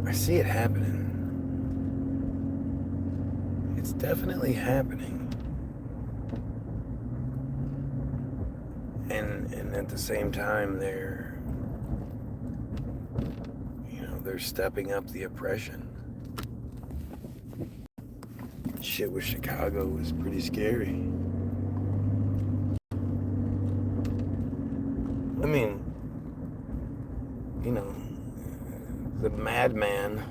I see it happening. It's definitely happening. And at the same time, they're stepping up the oppression. Shit with Chicago was pretty scary. I mean, the madman,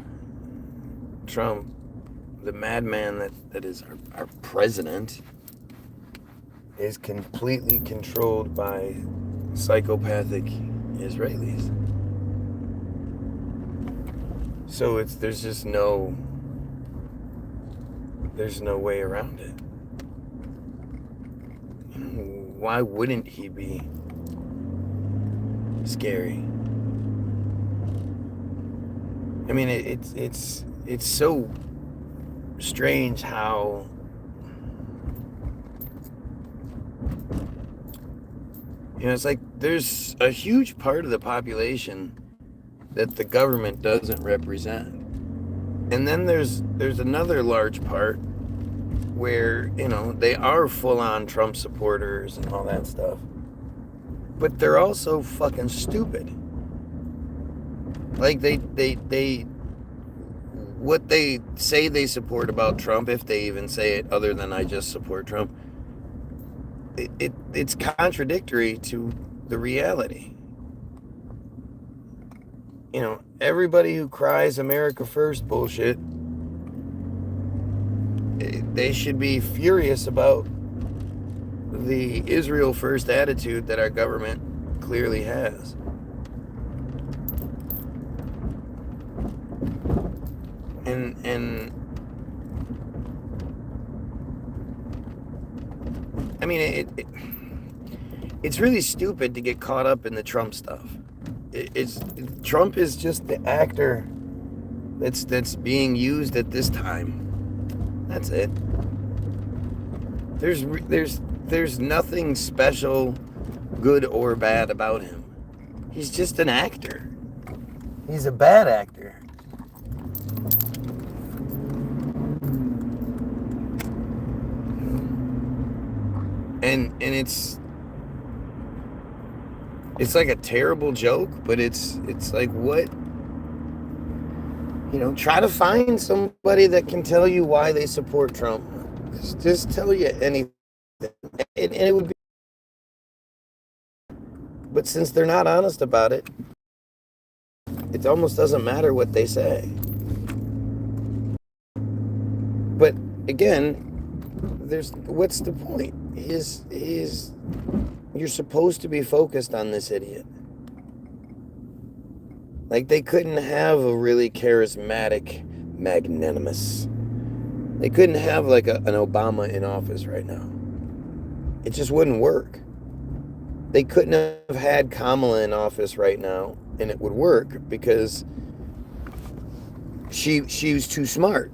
Trump, the madman that is our president, is completely controlled by psychopathic Israelis. So there's no way around it. Why wouldn't he be scary? I mean, it's so strange how it's like there's a huge part of the population that the government doesn't represent. And then there's another large part where, they are full-on Trump supporters and all that stuff. But they're also fucking stupid. Like they what they say they support about Trump, if they even say it other than I just support Trump, it's contradictory to the reality. Everybody who cries America first bullshit, they should be furious about the Israel first attitude that our government clearly has. And I mean, it's really stupid to get caught up in the Trump stuff. Trump is just the actor that's being used at this time. That's it. There's nothing special, good or bad about him. He's just an actor. He's a bad actor. And it's like a terrible joke, but it's like, what? Try to find somebody that can tell you why they support Trump. Just tell you anything. And it would be. But since they're not honest about it, it almost doesn't matter what they say. But again, what's the point? You're supposed to be focused on this idiot. Like, they couldn't have a really charismatic, magnanimous. They couldn't have like an Obama in office right now. It just wouldn't work. They couldn't have had Kamala in office right now, and it would work because she was too smart.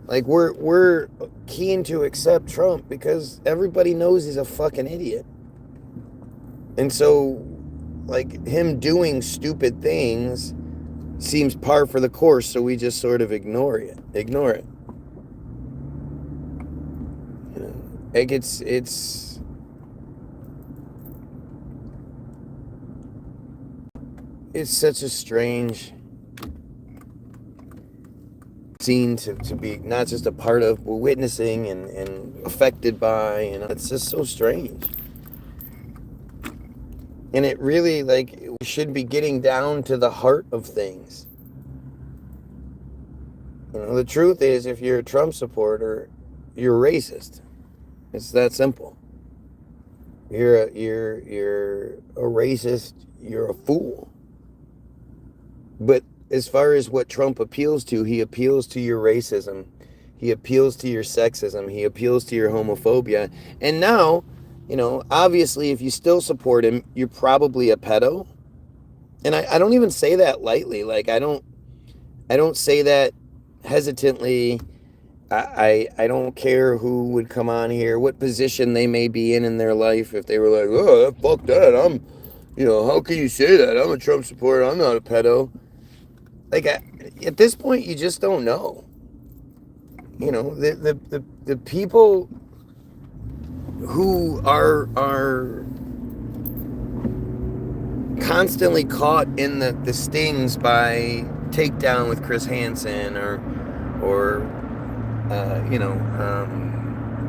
Like, we're keen to accept Trump because everybody knows he's a fucking idiot. And so, like, him doing stupid things seems par for the course, so we just sort of ignore it. Like, it's such a strange scene to be not just a part of, but witnessing and affected by. It's just so strange. And it really, like, we should be getting down to the heart of things. The truth is, if you're a Trump supporter, you're racist. It's that simple. You're a racist. You're a fool. But as far as what Trump appeals to, he appeals to your racism. He appeals to your sexism. He appeals to your homophobia. And now, obviously, if you still support him, you're probably a pedo. And I don't even say that lightly. Like, I don't say that hesitantly. I don't care who would come on here, what position they may be in their life. If they were like, oh, fuck that, how can you say that? I'm a Trump supporter. I'm not a pedo. Like, at this point, you just don't know. The people who are constantly caught in the stings by Takedown with Chris Hansen or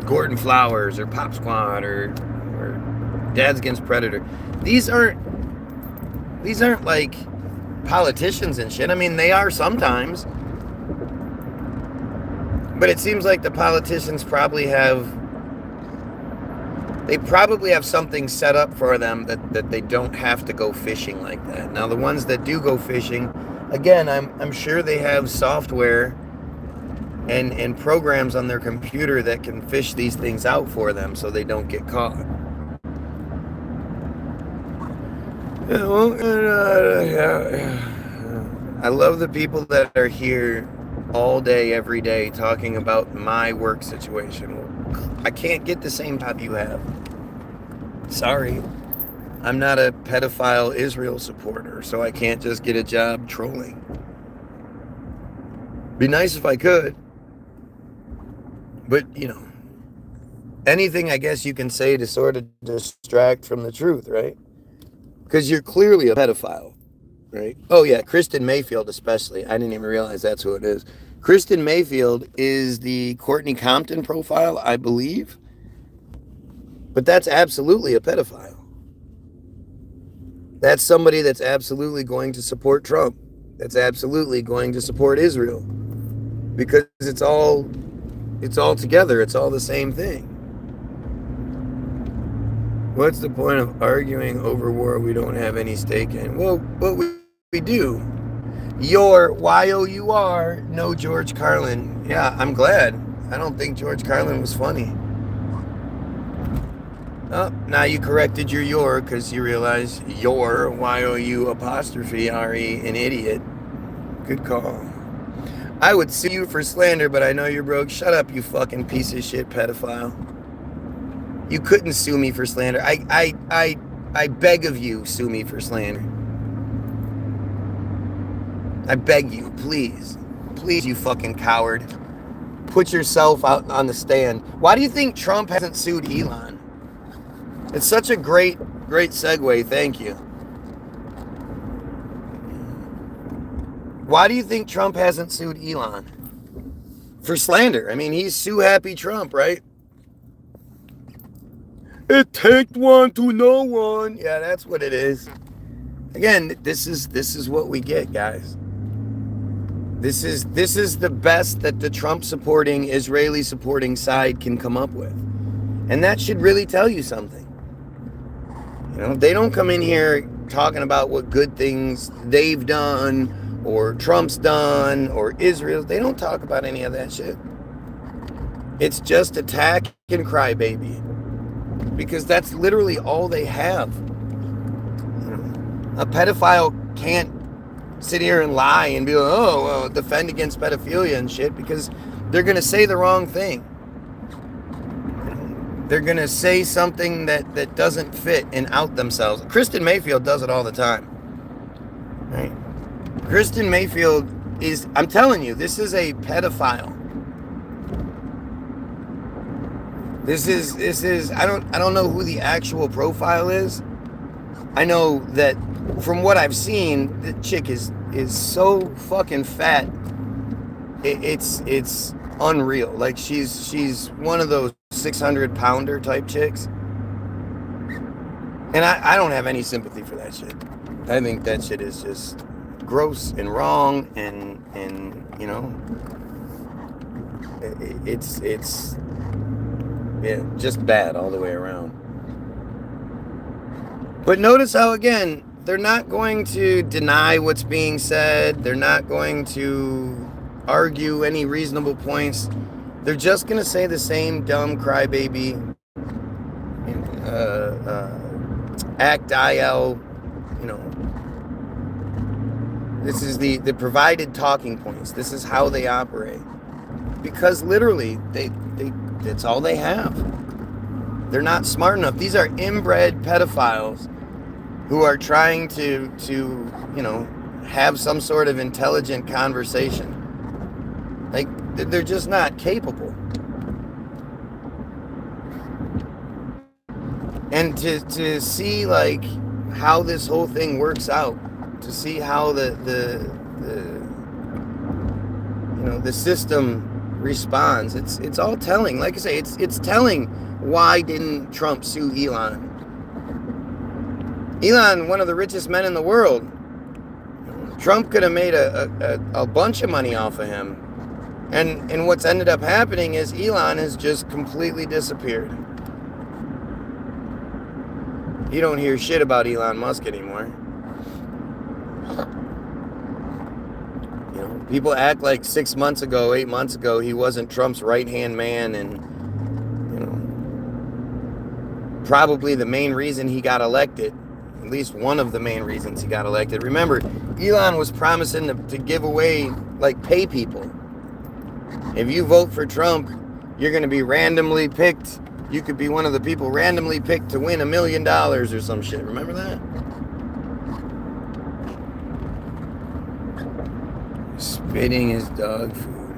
Gordon Flowers or Pop Squad or Dads Against Predator. These aren't like politicians and shit. I mean, they are sometimes, but it seems like the politicians probably have something set up for them that they don't have to go fishing like that. Now, the ones that do go fishing, again, I'm sure they have software and programs on their computer that can fish these things out for them so they don't get caught. I love the people that are here all day, every day, talking about my work situation. I can't get the same job you have. Sorry. I'm not a pedophile Israel supporter, so I can't just get a job trolling. Be nice if I could. But, anything I guess you can say to sort of distract from the truth, right? Because you're clearly a pedophile, right? Oh, yeah, Kristen Mayfield especially. I didn't even realize that's who it is. Kristen Mayfield is the Courtney Compton profile, I believe. But that's absolutely a pedophile. That's somebody that's absolutely going to support Trump. That's absolutely going to support Israel. Because it's all together. It's all the same thing. What's the point of arguing over war we don't have any stake in? Well, what we do. Your Y-O-U-R, no George Carlin. Yeah, I'm glad. I don't think George Carlin was funny. Oh, now you corrected your because you realize your Y-O-U apostrophe R-E, an idiot. Good call. I would sue you for slander, but I know you're broke. Shut up, you fucking piece of shit pedophile. You couldn't sue me for slander. I beg of you, sue me for slander. I beg you, please. Please, you fucking coward. Put yourself out on the stand. Why do you think Trump hasn't sued Elon? It's such a great segue. Thank you. Why do you think Trump hasn't sued Elon? For slander. I mean, he's sue happy Trump, right? It takes one to know one. Yeah, that's what it is. Again, this is what we get, guys. This is the best that the Trump supporting, Israeli supporting side can come up with. And that should really tell you something. They don't come in here talking about what good things they've done or Trump's done or Israel. They don't talk about any of that shit. It's just attack and cry, baby. Because that's literally all they have. A pedophile can't sit here and lie and be like, defend against pedophilia and shit, because they're going to say the wrong thing. They're going to say something that doesn't fit and out themselves. Kristen Mayfield does it all the time. Right? Kristen Mayfield is, I'm telling you, this is a pedophile. This is I don't know who the actual profile is. I know that from what I've seen, the chick is so fucking fat. It's unreal. Like she's one of those 600-pounder type chicks. And I don't have any sympathy for that shit. I think that shit is just gross and wrong and it's just bad all the way around. But notice how, again, they're not going to deny what's being said. They're not going to argue any reasonable points. They're just going to say the same dumb crybaby, act IL, This is the provided talking points. This is how they operate. because literally that's all they have. They're not smart enough. These are inbred pedophiles who are trying to have some sort of intelligent conversation. Like, they're just not capable. And to see like how this whole thing works out, to see how the system responds, it's all telling. Like I say, it's telling. Why didn't Trump sue Elon? Elon, one of the richest men in the world. Trump could have made a bunch of money off of him. And what's ended up happening is Elon has just completely disappeared. You don't hear shit about Elon Musk anymore. People act like 6 months ago, 8 months ago, he wasn't Trump's right-hand man, and probably the main reason he got elected, at least one of the main reasons he got elected. Remember, Elon was promising to give away, like, pay people. If you vote for Trump, you're going to be randomly picked. You could be one of the people randomly picked to win $1 million or some shit. Remember that? Spitting his dog food.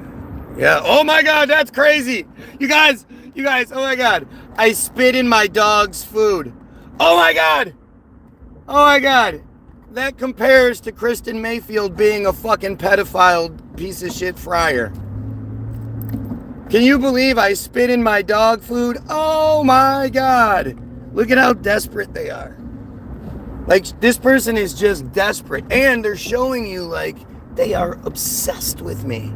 Yeah. Oh my God, that's crazy. You guys, oh my God. I spit in my dog's food. Oh my God. That compares to Kristen Mayfield being a fucking pedophile piece of shit fryer. Can you believe I spit in my dog food? Oh my God. Look at how desperate they are. Like, this person is just desperate. And they're showing you, like, they are obsessed with me.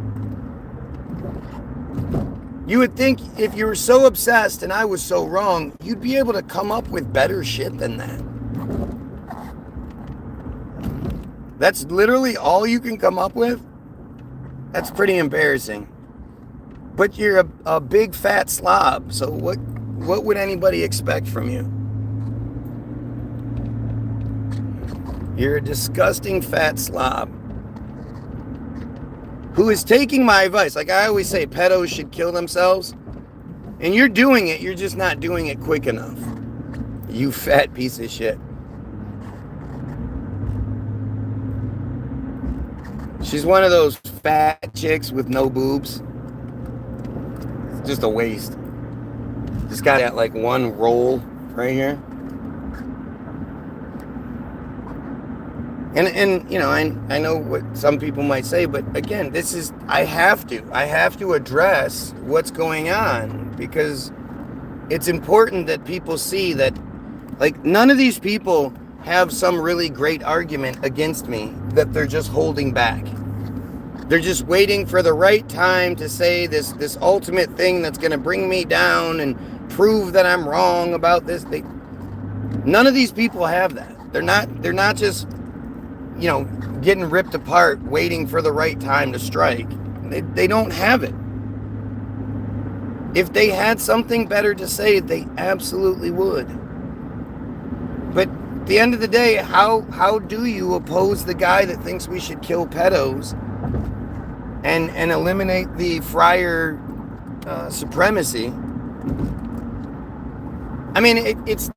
You would think if you were so obsessed and I was so wrong, you'd be able to come up with better shit than that. That's literally all you can come up with? That's pretty embarrassing. But you're a big fat slob, so what would anybody expect from you? You're a disgusting fat slob who is taking my advice. Like I always say, pedos should kill themselves. And you're doing it, you're just not doing it quick enough. You fat piece of shit. She's one of those fat chicks with no boobs. It's just a waste. Just got that like one roll right here. And you know, I know what some people might say, but again, this is, I have to address what's going on, because it's important that people see that, like, none of these people have some really great argument against me that they're just holding back. They're just waiting for the right time to say this ultimate thing that's going to bring me down and prove that I'm wrong about this. None of these people have that. They're not just, you know, getting ripped apart, waiting for the right time to strike. They don't have it. If they had something better to say, they absolutely would. But at the end of the day, how do you oppose the guy that thinks we should kill pedos and eliminate the friar supremacy? I mean, it's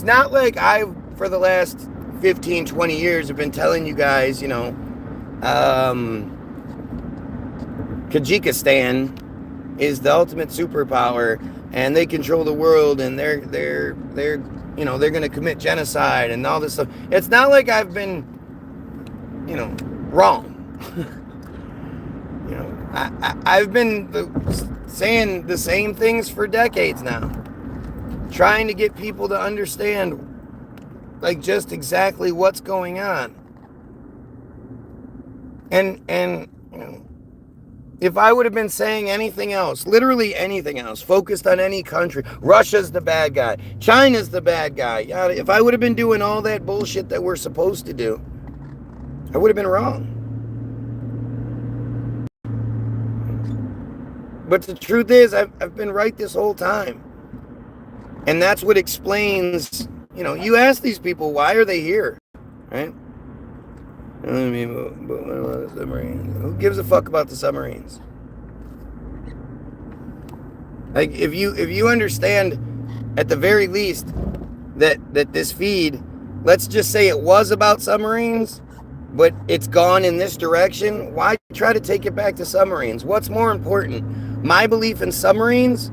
not like I've, for the last 15, 20 years, have been telling you guys, you know, Kyrgyzstan is the ultimate superpower and they control the world and they're you know, they're going to commit genocide and all this stuff. It's not like I've been, you know, wrong. You know, I've been saying the same things for decades now, trying to get people to understand, like, just exactly what's going on. And you know, if I would have been saying anything else, literally anything else, focused on any country, Russia's the bad guy, China's the bad guy, if I would have been doing all that bullshit that we're supposed to do, I would have been wrong. But the truth is, I've been right this whole time. And that's what explains, you know, you ask these people, why are they here? Right? I mean, but what about the submarines? Who gives a fuck about the submarines? Like, if you understand, at the very least, that this feed, let's just say it was about submarines, but it's gone in this direction, why try to take it back to submarines? What's more important, my belief in submarines,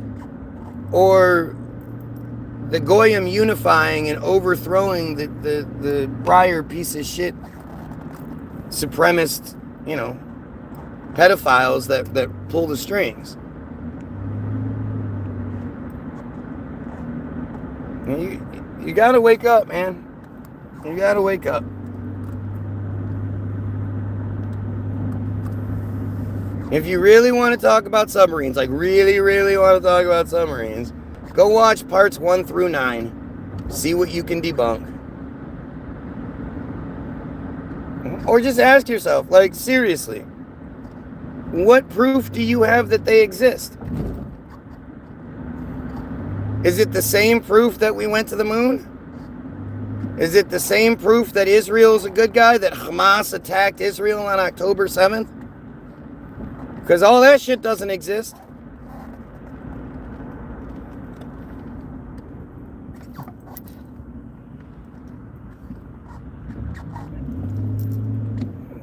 or the Goyim unifying and overthrowing the prior piece of shit supremacist, pedophiles that pull the strings? You gotta wake up, man. You gotta wake up. If you really want to talk about submarines, like really, really want to talk about submarines, go watch parts 1 through 9. See what you can debunk. Or just ask yourself, like, seriously, what proof do you have that they exist? Is it the same proof that we went to the moon? Is it the same proof that Israel's a good guy, that Hamas attacked Israel on October 7th? Because all that shit doesn't exist.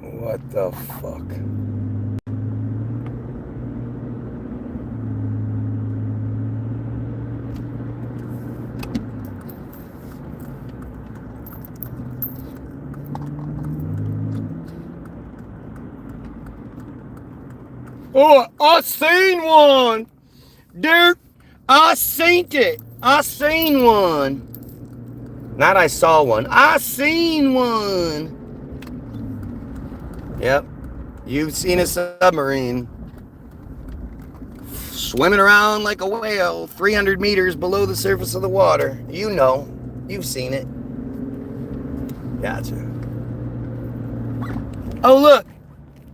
What the fuck? Oh, I seen one. Dude, I seen it. I seen one. Not I saw one. I seen one. Yep. You've seen a submarine swimming around like a whale 300 meters below the surface of the water. You know. You've seen it. Gotcha. Oh, look.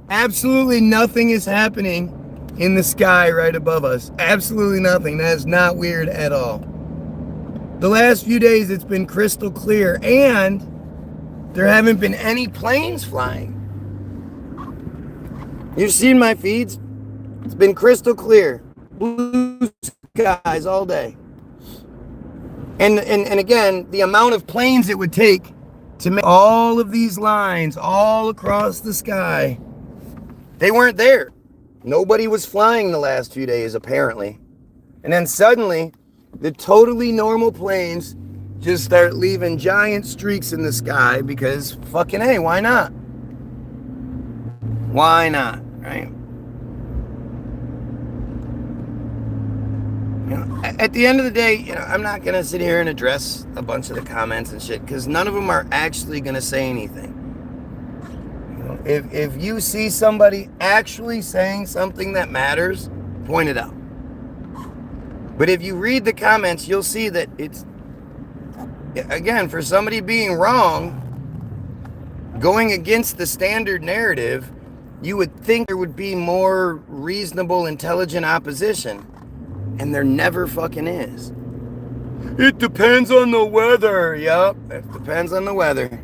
Absolutely nothing is happening in the sky right above us. Absolutely nothing. That is not weird at all. The last few days it's been crystal clear, and there haven't been any planes flying. You've seen my feeds? It's been crystal clear. Blue skies all day. And again, the amount of planes it would take to make all of these lines all across the sky, they weren't there. Nobody was flying the last few days, apparently. And then suddenly, the totally normal planes just start leaving giant streaks in the sky because fucking hey, why not? Why not, right? At the end of the day, I'm not going to sit here and address a bunch of the comments and shit because none of them are actually going to say anything. If you see somebody actually saying something that matters, point it out. But if you read the comments, you'll see that it's, again, for somebody being wrong, going against the standard narrative, you would think there would be more reasonable, intelligent opposition. And there never fucking is. It depends on the weather. Yup, it depends on the weather.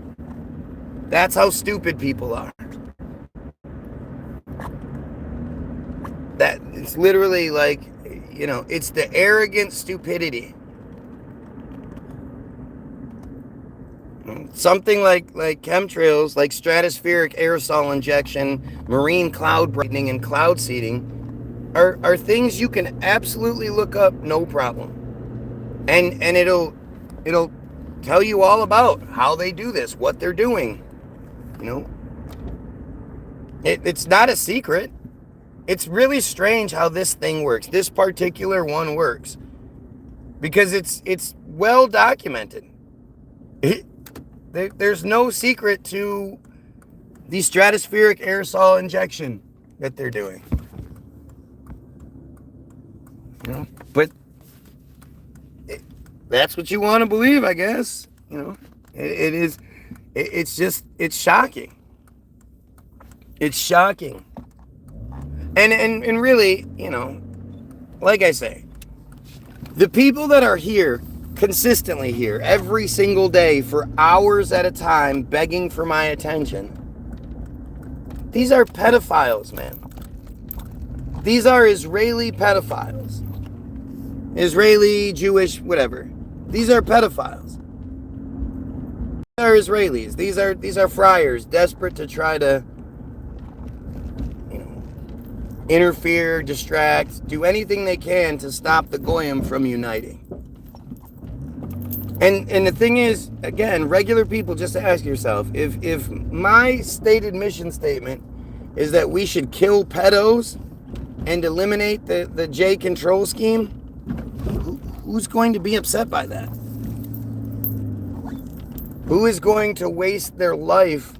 That's how stupid people are. That it's literally like, it's the arrogant stupidity. Something like chemtrails, like stratospheric aerosol injection, marine cloud brightening, and cloud seeding are things you can absolutely look up, no problem. And it'll tell you all about how they do this, what they're doing. It's not a secret. It's really strange how this thing works. This particular one works because it's well documented. There's no secret to the stratospheric aerosol injection that they're doing. But that's what you want to believe, I guess. It is. It's shocking. It's shocking. And really, like I say, the people that are here, consistently here, every single day for hours at a time, begging for my attention, these are pedophiles, man. These are Israeli pedophiles. Israeli, Jewish, whatever. These are pedophiles. These are Israelis. These are friars desperate to try to, interfere, distract, do anything they can to stop the Goyim from uniting. And the thing is, again, regular people, just ask yourself, if my stated mission statement is that we should kill pedos and eliminate the J control scheme, who's going to be upset by that? Who is going to waste their life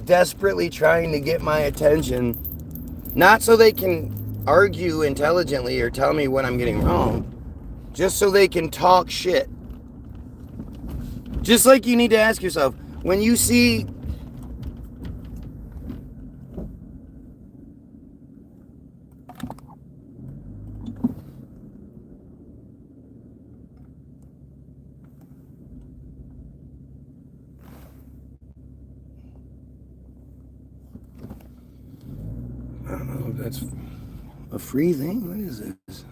desperately trying to get my attention, not so they can argue intelligently or tell me what I'm getting wrong, just so they can talk shit? Just like you need to ask yourself, when you see I don't know if that's a free thing. What is this?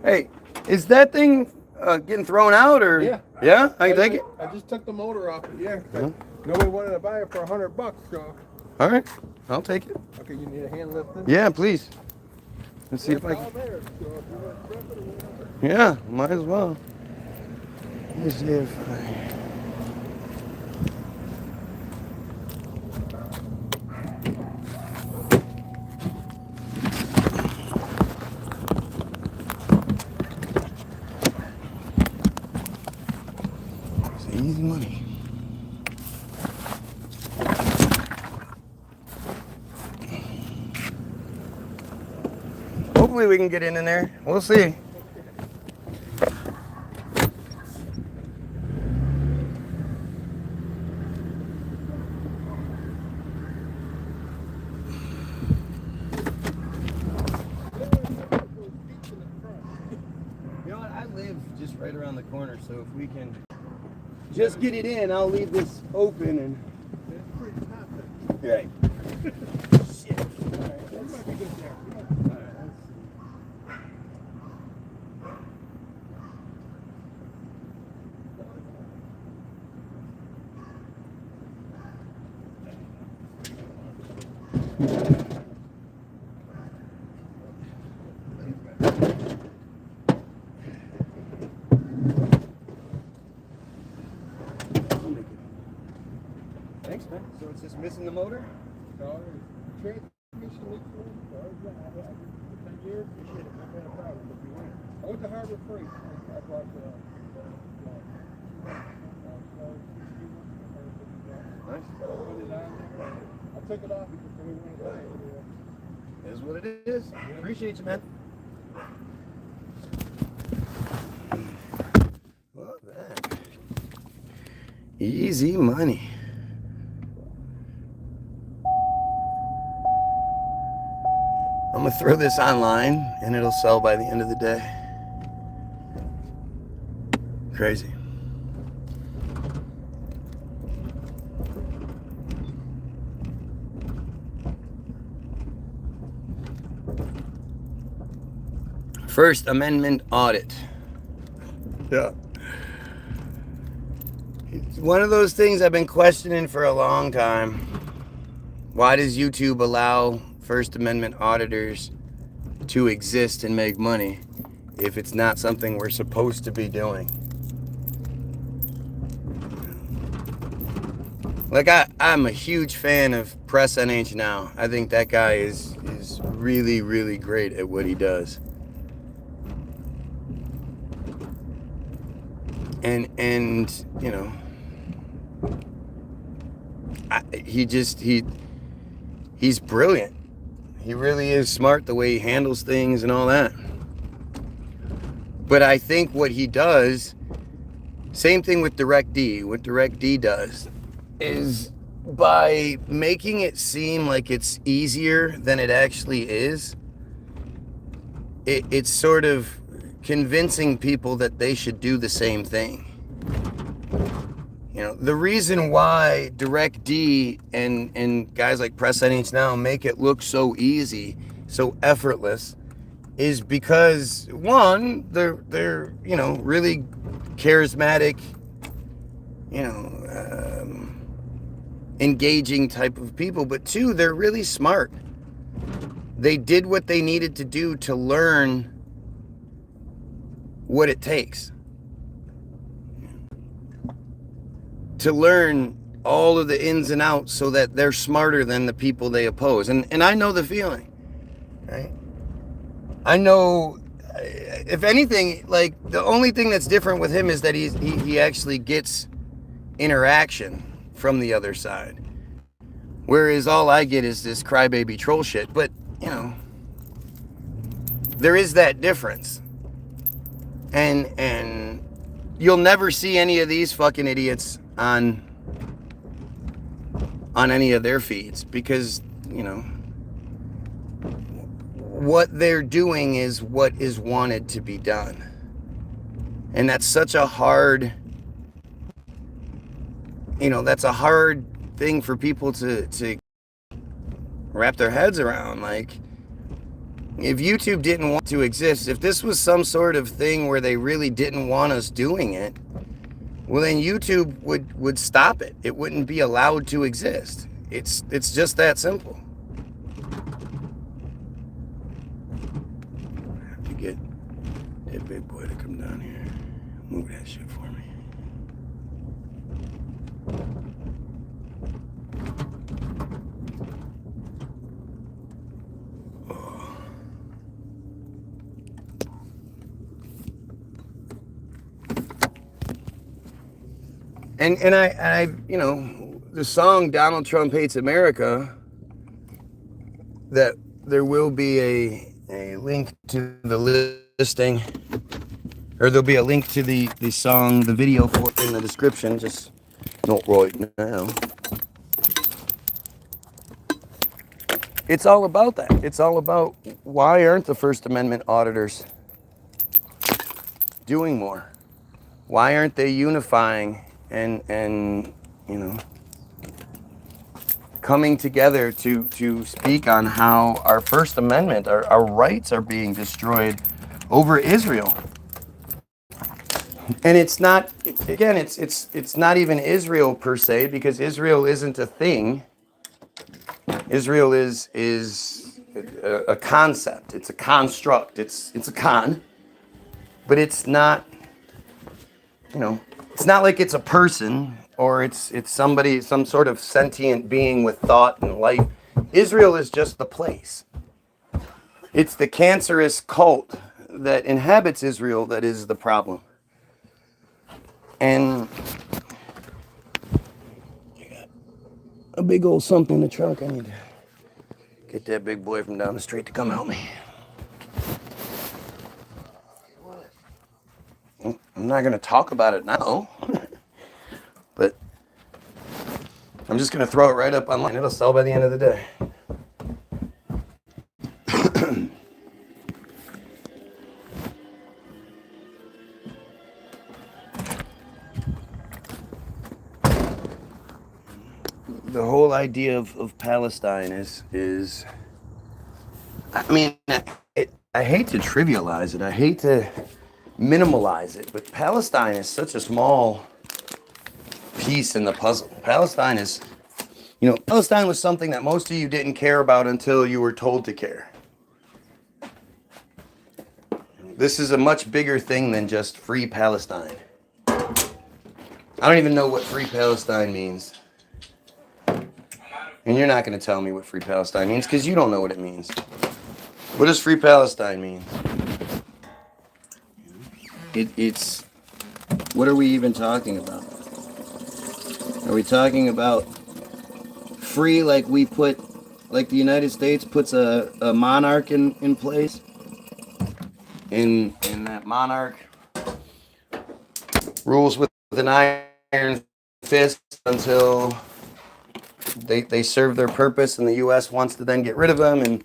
Hey, is that thing getting thrown out, or? Yeah. Yeah? I can take it? I just took the motor off it, yeah. Nobody wanted to buy it for $100, so. All right, I'll take it. Okay, you need a hand lifting? Yeah, please. Let's see if I can. There, so if you want to prep it or whatever. Yeah, might as well. Let me see if I... Easy money. Hopefully we can get in there. We'll see. You know what? I live just right around the corner, so if we can just get it in, I'll leave this open and. It's pretty tough. Right. Shit. Alright, that might be good there. Thanks, man. So it's just missing the motor? So, transmission leak for it. So, yeah, 10 years, you should have had a problem if you went. I went to Harbor Freight. I brought the. Nice. Put it on there. I took it off because we went to buy it. It is what it is. Appreciate you, man. Love that. Easy money. I'm gonna throw this online and it'll sell by the end of the day. Crazy. First Amendment audit. Yeah. It's one of those things I've been questioning for a long time. Why does YouTube allow First Amendment auditors to exist and make money if it's not something we're supposed to be doing? Like, I'm a huge fan of Press NH Now. I think that guy is really, really great at what he does. And you know, he's brilliant. He really is smart the way he handles things and all that. But I think what he does, same thing with DIRECT. What DIRECT does is, by making it seem like it's easier than it actually is, it's sort of convincing people that they should do the same thing. You know, the reason why DIRECT and guys like Press NH Now make it look so easy, so effortless, is because, one, they're you know, really charismatic, you know, engaging type of people, but two, they're really smart. They did what they needed to do to learn what it takes, to learn all of the ins and outs, so that they're smarter than the people they oppose. And I know the feeling, right? I know, if anything, like, the only thing that's different with him is that he actually gets interaction from the other side, whereas all I get is this crybaby troll shit. But, you know, there is that difference. And you'll never see any of these fucking idiots on any of their feeds, because, you know, what they're doing is what is wanted to be done. And that's such a hard, you know, that's a hard thing for people to wrap their heads around. Like, if YouTube didn't want to exist, if this was some sort of thing where they really didn't want us doing it, well, then YouTube would stop it. It wouldn't be allowed to exist. It's just that simple. I have to get that big boy to come down here. Move that shit for me. And I, you know, the song Donald Trump Hates America, that there will be a link to the listing, or there'll be a link to the song, the video for it in the description, just not right now. It's all about that. It's all about, why aren't the First Amendment auditors doing more? Why aren't they unifying and you know, coming together to speak on how our First Amendment, our rights are being destroyed over Israel? And it's not, again, it's not even Israel per se, because Israel isn't a thing. Israel is a concept. It's a construct. It's a con, but it's not, you know, it's not like it's a person, or it's somebody, some sort of sentient being with thought and life. Israel is just the place. It's the cancerous cult that inhabits Israel that is the problem. And you got a big old something in the trunk. I need to get that big boy from down the street to come help me. I'm not going to talk about it now, but I'm just going to throw it right up online. It'll sell by the end of the day. The whole idea of Palestine is I mean, I hate to trivialize it. I hate to minimalize it, but Palestine is such a small piece in the puzzle. Palestine is, Palestine was something that most of you didn't care about until you were told to care. This is a much bigger thing than just free Palestine. I don't even know what free Palestine means. And you're not going to tell me what free Palestine means because you don't know what it means. What does free Palestine mean? It's... What are we even talking about? Are we talking about free like the United States puts a monarch in place? And that monarch rules with an iron fist until they serve their purpose and the U.S. wants to then get rid of them, and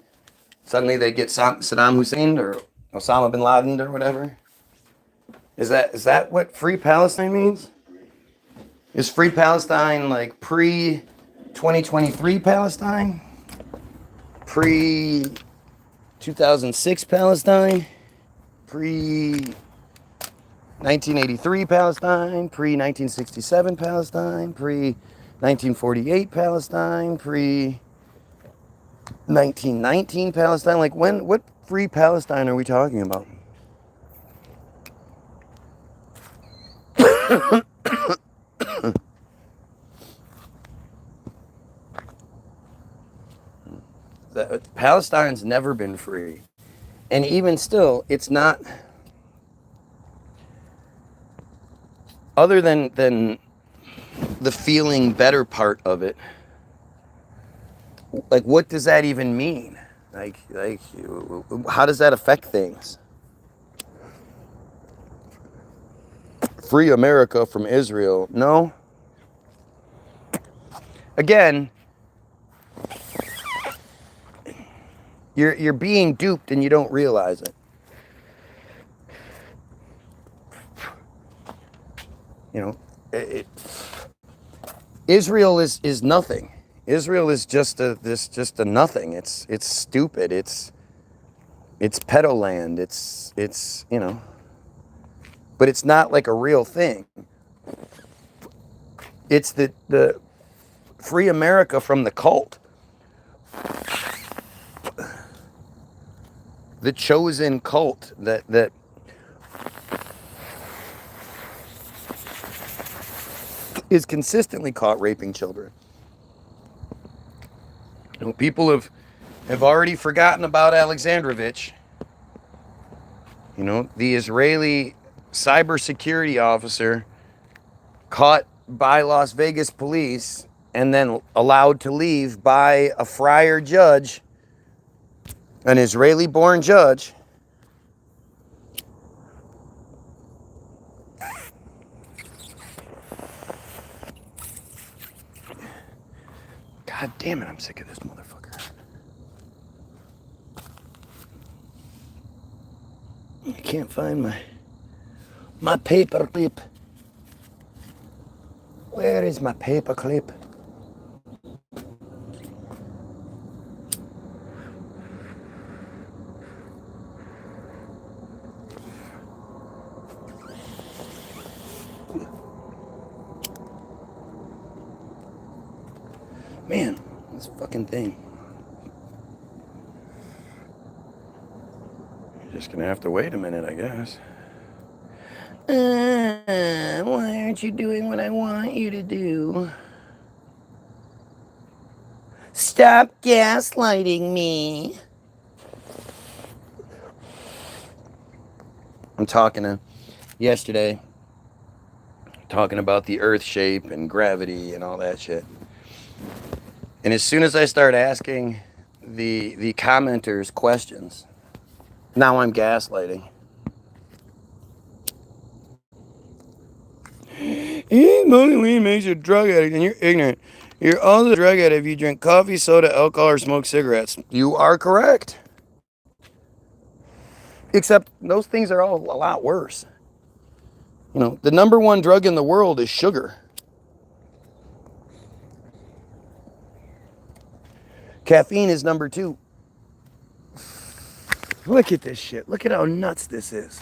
suddenly they get Saddam Hussein or Osama bin Laden or whatever. Is that what free Palestine means? Is free Palestine like pre-2023 Palestine? Pre-2006 Palestine? Pre-1983 Palestine? Pre-1967 Palestine? Pre-1948 Palestine? Pre-1919 Palestine? Like what free Palestine are we talking about? Palestine's never been free. And even still, it's not, other than the feeling better part of it, like what does that even mean? Like how does that affect things? Free America from Israel. No. Again, you're being duped and you don't realize it. Israel is nothing. Israel is just a nothing. It's stupid. It's pedoland. It's but it's not like a real thing. It's the free America from the cult. The chosen cult that is consistently caught raping children. People have already forgotten about Alexandrovich. The Israeli cybersecurity officer caught by Las Vegas police and then allowed to leave by a friar judge, an Israeli-born judge. God damn it, I'm sick of this motherfucker. I can't find my paper clip. Where is my paper clip? Man, this fucking thing. You're just gonna have to wait a minute, I guess. Why aren't you doing what I want you to do? Stop gaslighting me. I'm talking about the earth shape and gravity and all that shit. And as soon as I start asking the commenters questions, now I'm gaslighting. Smoking makes you a drug addict and you're ignorant. You're also a drug addict if you drink coffee, soda, alcohol, or smoke cigarettes. You are correct. Except those things are all a lot worse. The number one drug in the world is sugar. Caffeine is number 2. Look at this shit. Look at how nuts this is.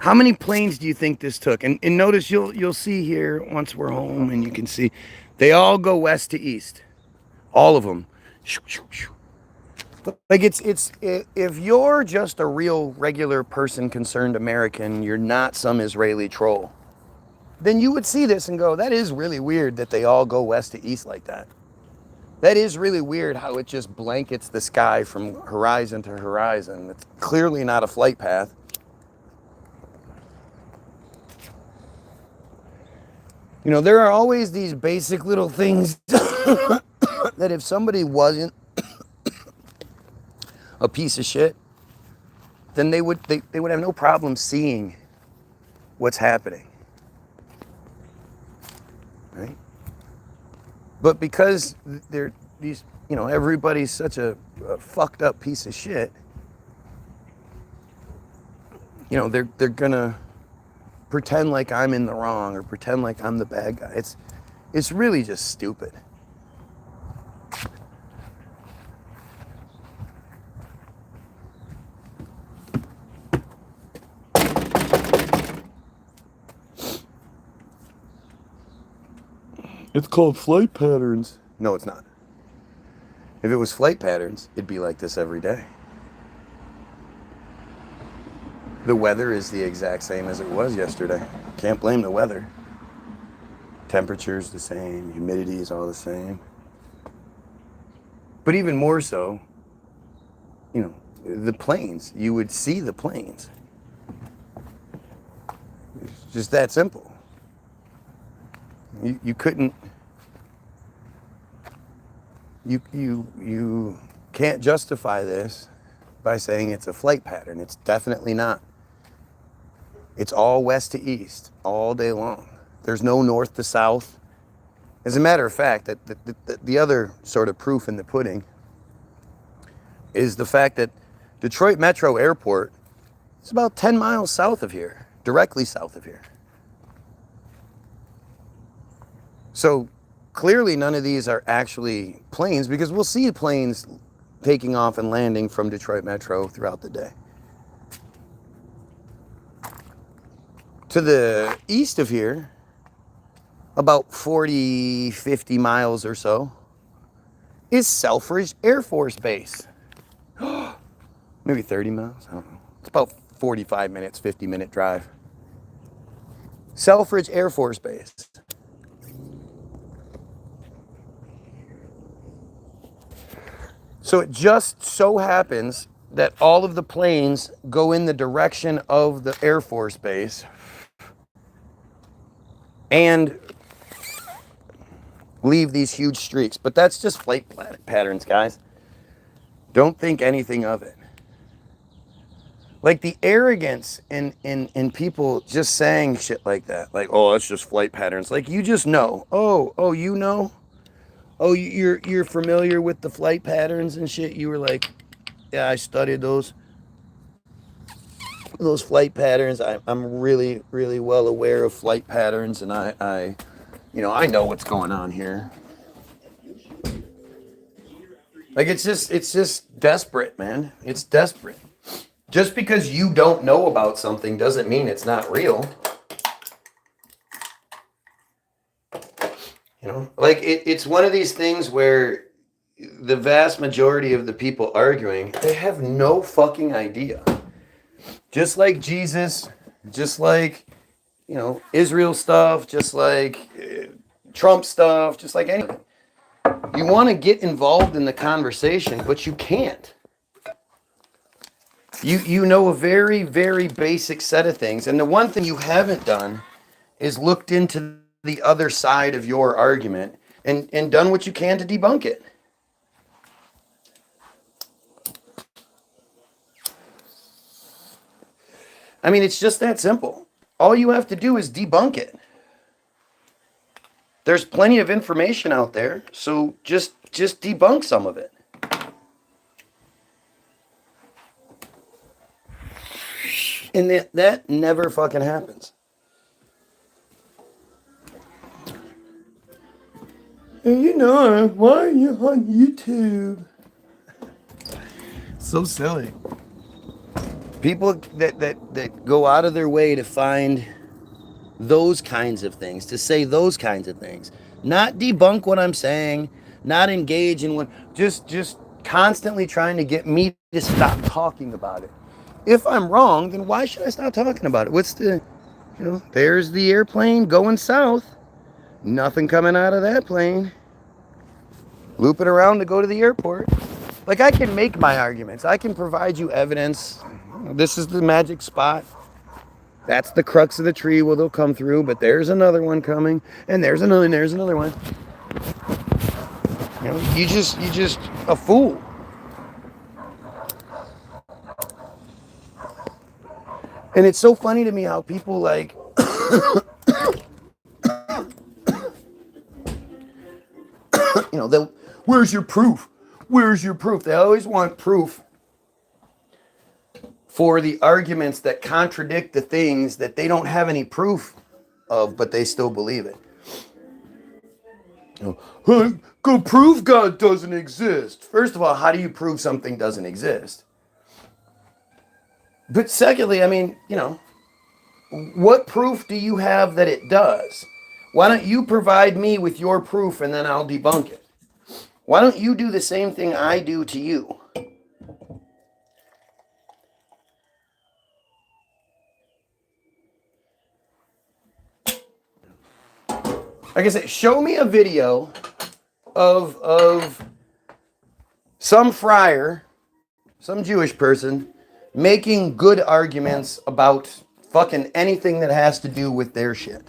How many planes do you think this took? And notice you'll see here once we're home, and you can see they all go west to east. All of them. Like it's if you're just a real regular person, concerned American, you're not some Israeli troll, then you would see this and go, that is really weird that they all go west to east like that. That is really weird how it just blankets the sky from horizon to horizon. It's clearly not a flight path. You know, there are always these basic little things that if somebody wasn't a piece of shit, then they would have no problem seeing what's happening. Right? But because they're these, you know, everybody's such a fucked up piece of shit, you know, they're gonna pretend like I'm in the wrong or pretend like I'm the bad guy. It's really just stupid. It's called flight patterns. No, it's not. If it was flight patterns, it'd be like this every day. The weather is the exact same as it was yesterday. Can't blame the weather. Temperature's the same, humidity is all the same. But even more so, you know, the planes, you would see the planes. It's just that simple. You couldn't, you can't justify this by saying it's a flight pattern. It's definitely not. It's all west to east all day long. There's no north to south. As a matter of fact, the other sort of proof in the pudding is the fact that Detroit Metro Airport is about 10 miles south of here, directly south of here. So clearly none of these are actually planes, because we'll see planes taking off and landing from Detroit Metro throughout the day. To the east of here, about 40, 50 miles or so, is Selfridge Air Force Base. Maybe 30 miles, I don't know. It's about 45 minutes, 50-minute drive. Selfridge Air Force Base. So it just so happens that all of the planes go in the direction of the Air Force Base and leave these huge streaks. But that's just flight patterns, guys. Don't think anything of it. Like the arrogance in people just saying shit like that. Like, oh, that's just flight patterns. Like, you just know. Oh, you know? Oh, you're familiar with the flight patterns and shit? You were like, yeah, I studied those flight patterns. I'm really, really well aware of flight patterns, and I know what's going on here. Like, it's just desperate, man. It's desperate. Just because you don't know about something doesn't mean it's not real. You know, like it's one of these things where the vast majority of the people arguing, they have no fucking idea. Just like Jesus, just like, you know, Israel stuff, just like Trump stuff, just like anything. You want to get involved in the conversation, but you can't. You know a very, very basic set of things. And the one thing you haven't done is looked into the other side of your argument and done what you can to debunk it. I mean, it's just that simple. All you have to do is debunk it. There's plenty of information out there, so just debunk some of it. And that never fucking happens. You know, why are you on YouTube? So silly. People that go out of their way to find those kinds of things, to say those kinds of things, not debunk what I'm saying, not engage in what, just constantly trying to get me to stop talking about it. If I'm wrong, then why should I stop talking about it? What's the, there's the airplane going south. Nothing coming out of that plane. Looping around to go to the airport. Like, I can make my arguments. I can provide you evidence. This is the magic spot. That's the crux of the tree where they'll come through, but there's another one coming, and there's another one. You just a fool. And it's so funny to me how people like where's your proof? Where's your proof? They always want proof for the arguments that contradict the things that they don't have any proof of, but they still believe it. Go prove God doesn't exist. First of all, how do you prove something doesn't exist? But secondly, I mean, what proof do you have that it does? Why don't you provide me with your proof and then I'll debunk it? Why don't you do the same thing I do to you? Like I said, show me a video of some friar, some Jewish person, making good arguments about fucking anything that has to do with their shit.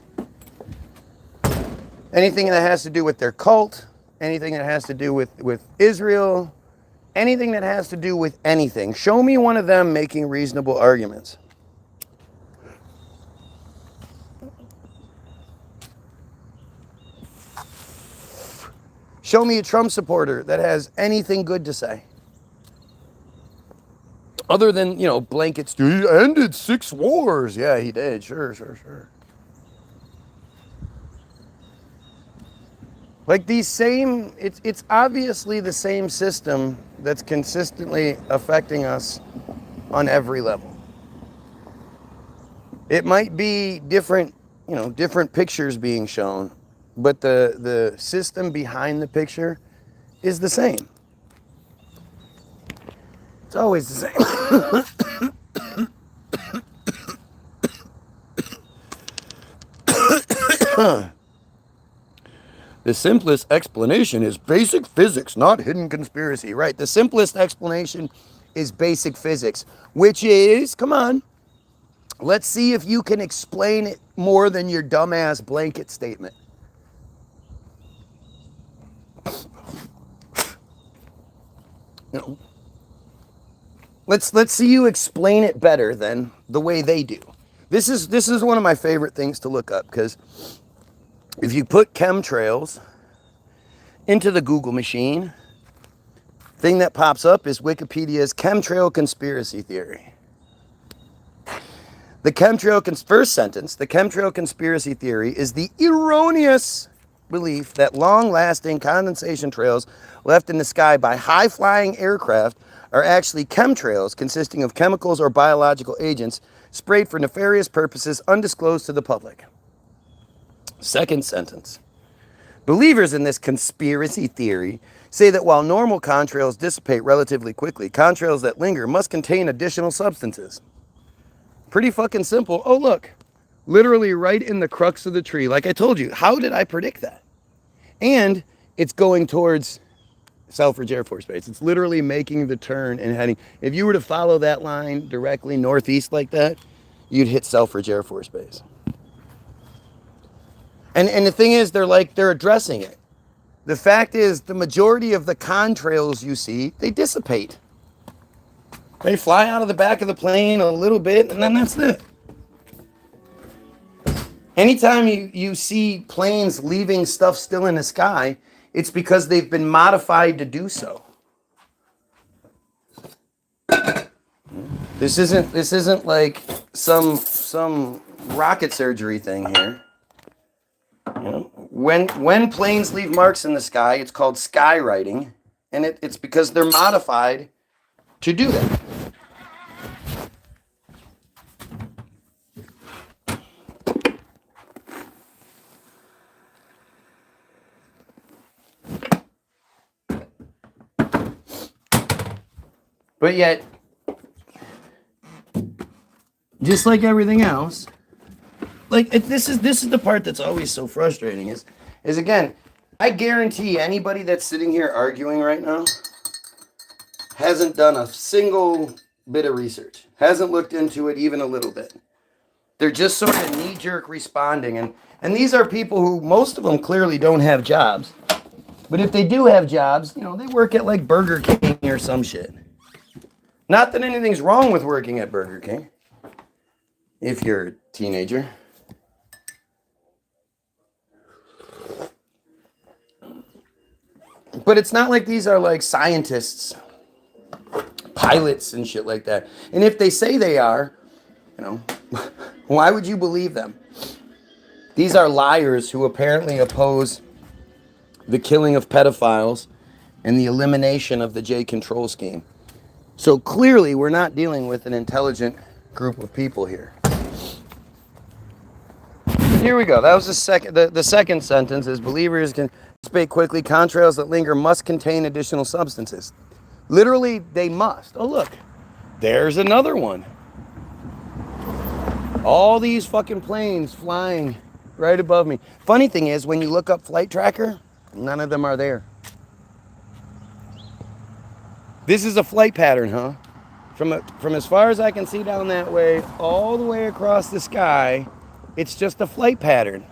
Anything that has to do with their cult, anything that has to do with Israel, anything that has to do with anything. Show me one of them making reasonable arguments. Show me a Trump supporter that has anything good to say. Other than, blankets. He ended 6 wars. Yeah, he did. Sure. Like it's obviously the same system that's consistently affecting us on every level. It might be different pictures being shown, but the system behind the picture is the same. It's always the same. The simplest explanation is basic physics, not hidden conspiracy. Right, the simplest explanation is basic physics, which is, come on, let's see if you can explain it more than your dumbass blanket statement. Let's see you explain it better than the way they do. This is one of my favorite things to look up, because if you put chemtrails into the Google machine, thing that pops up is Wikipedia's chemtrail conspiracy theory. First sentence, the chemtrail conspiracy theory is the erroneous belief that long-lasting condensation trails left in the sky by high-flying aircraft are actually chemtrails consisting of chemicals or biological agents sprayed for nefarious purposes undisclosed to the public. Second sentence. Believers in this conspiracy theory say that while normal contrails dissipate relatively quickly, contrails that linger must contain additional substances. Pretty fucking simple. Oh, look. Literally right in the crux of the tree. Like I told you, how did I predict that? And it's going towards Selfridge Air Force Base. It's literally making the turn and heading. If you were to follow that line directly northeast like that, you'd hit Selfridge Air Force Base. And the thing is, they're addressing it. The fact is, the majority of the contrails you see, they dissipate. They fly out of the back of the plane a little bit, and then that's it. Anytime you see planes leaving stuff still in the sky, it's because they've been modified to do so. This isn't like some rocket surgery thing here. When planes leave marks in the sky, it's called skywriting, and it's because they're modified to do that. But yet, just like everything else, like this is the part that's always so frustrating is again, I guarantee anybody that's sitting here arguing right now hasn't done a single bit of research, hasn't looked into it even a little bit. They're just sort of knee-jerk responding, and these are people who, most of them clearly don't have jobs. But if they do have jobs, you know, they work at like Burger King or some shit. Not that anything's wrong with working at Burger King, if you're a teenager. But it's not like these are like scientists, pilots and shit like that. And if they say they are, you know, why would you believe them? These are liars who apparently oppose the killing of pedophiles and the elimination of the J control scheme. So clearly we're not dealing with an intelligent group of people here. Here we go. That was the second sentence is believers can dissipate quickly. Contrails that linger must contain additional substances. Literally, they must. Oh, look. There's another one. All these fucking planes flying right above me. Funny thing is, when you look up flight tracker, none of them are there. This is a flight pattern, huh? From as far as I can see down that way, all the way across the sky, it's just a flight pattern.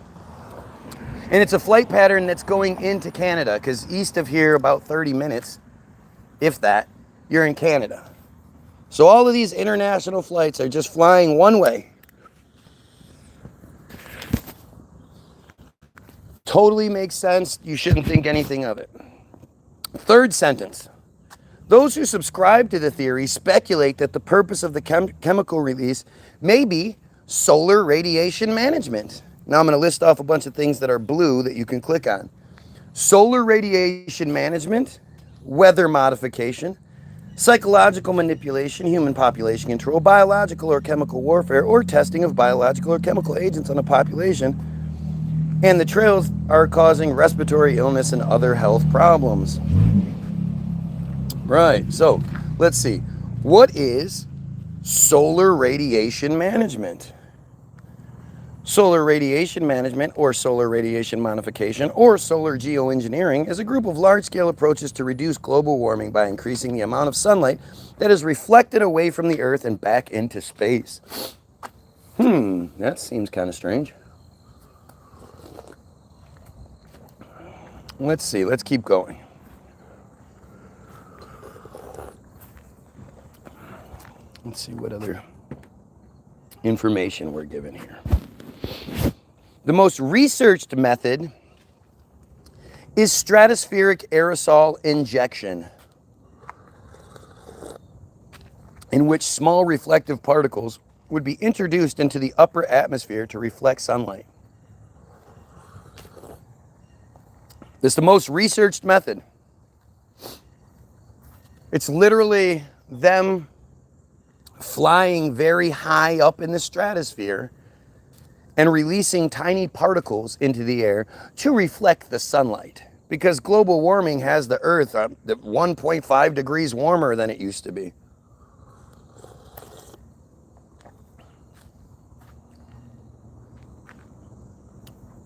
And it's a flight pattern that's going into Canada, because east of here, about 30 minutes, if that, you're in Canada. So all of these international flights are just flying one way. Totally makes sense. You shouldn't think anything of it. Third sentence. Those who subscribe to the theory speculate that the purpose of the chemical release may be solar radiation management. Now I'm going to list off a bunch of things that are blue that you can click on. Solar radiation management, weather modification, psychological manipulation, human population control, biological or chemical warfare, or testing of biological or chemical agents on a population. And the trails are causing respiratory illness and other health problems. Right, so let's see. What is solar radiation management? Solar radiation management, or solar radiation modification, or solar geoengineering is a group of large-scale approaches to reduce global warming by increasing the amount of sunlight that is reflected away from the Earth and back into space. That seems kind of strange. Let's see, let's keep going. Let's see what other information we're given here. The most researched method is stratospheric aerosol injection, in which small reflective particles would be introduced into the upper atmosphere to reflect sunlight. This is the most researched method. It's literally them flying very high up in the stratosphere and releasing tiny particles into the air to reflect the sunlight. Because global warming has the Earth 1.5 degrees warmer than it used to be.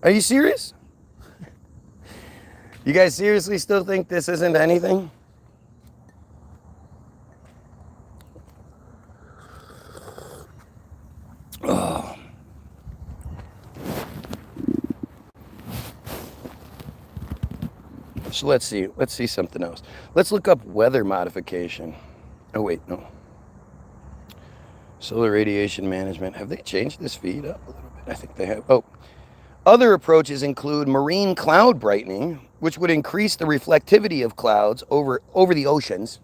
Are you serious? You guys seriously still think this isn't anything? Oh. So let's see something else. Let's look up weather modification. Oh wait, no. Solar radiation management. Have they changed this feed up a little bit? I think they have. Oh. Other approaches include marine cloud brightening, which would increase the reflectivity of clouds over the oceans.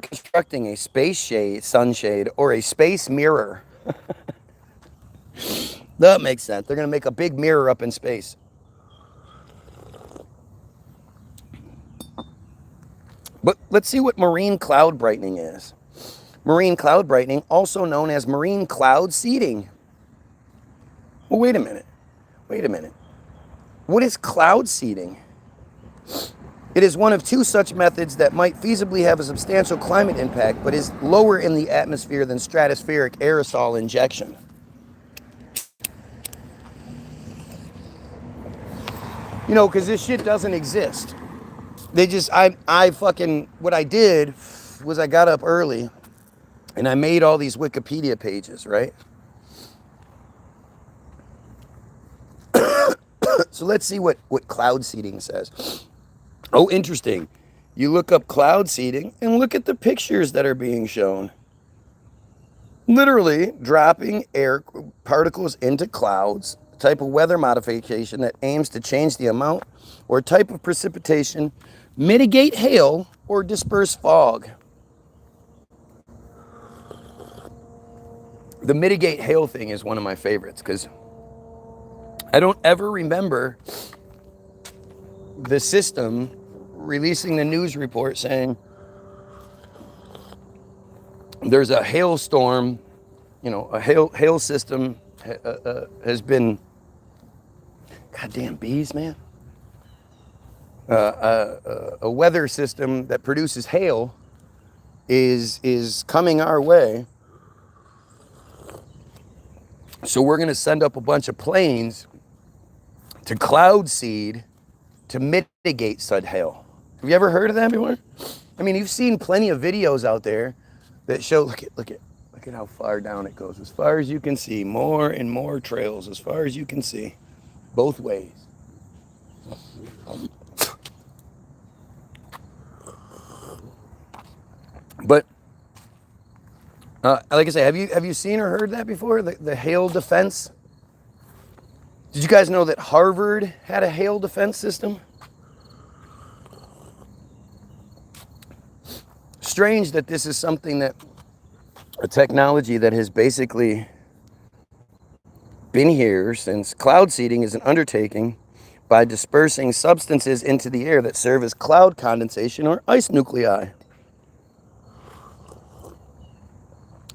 Constructing a space shade, sunshade, or a space mirror. That makes sense. They're going to make a big mirror up in space. But let's see what marine cloud brightening is. Marine cloud brightening, also known as marine cloud seeding. Well, wait a minute. What is cloud seeding? It is one of two such methods that might feasibly have a substantial climate impact, but is lower in the atmosphere than stratospheric aerosol injection. You know, because this shit doesn't exist. They just, I fucking, what I did was I got up early and I made all these Wikipedia pages, right? So let's see what cloud seeding says. Oh, interesting. You look up cloud seeding and look at the pictures that are being shown. Literally dropping air particles into clouds, a type of weather modification that aims to change the amount or type of precipitation, mitigate hail, or disperse fog. The mitigate hail thing is one of my favorites because I don't ever remember the system releasing the news report saying there's a hailstorm, you know, a hail system has been, goddamn bees, man. A weather system that produces hail is coming our way. So we're going to send up a bunch of planes to cloud seed to mitigate said hail. Have you ever heard of that before? I mean, you've seen plenty of videos out there that show, look at how far down it goes. As far as you can see, more and more trails, as far as you can see, both ways. But like I say, have you seen or heard that before? The hail defense. Did you guys know that Harvard had a hail defense system? Strange that this is something that a technology that has basically been here since cloud seeding is an undertaking by dispersing substances into the air that serve as cloud condensation or ice nuclei.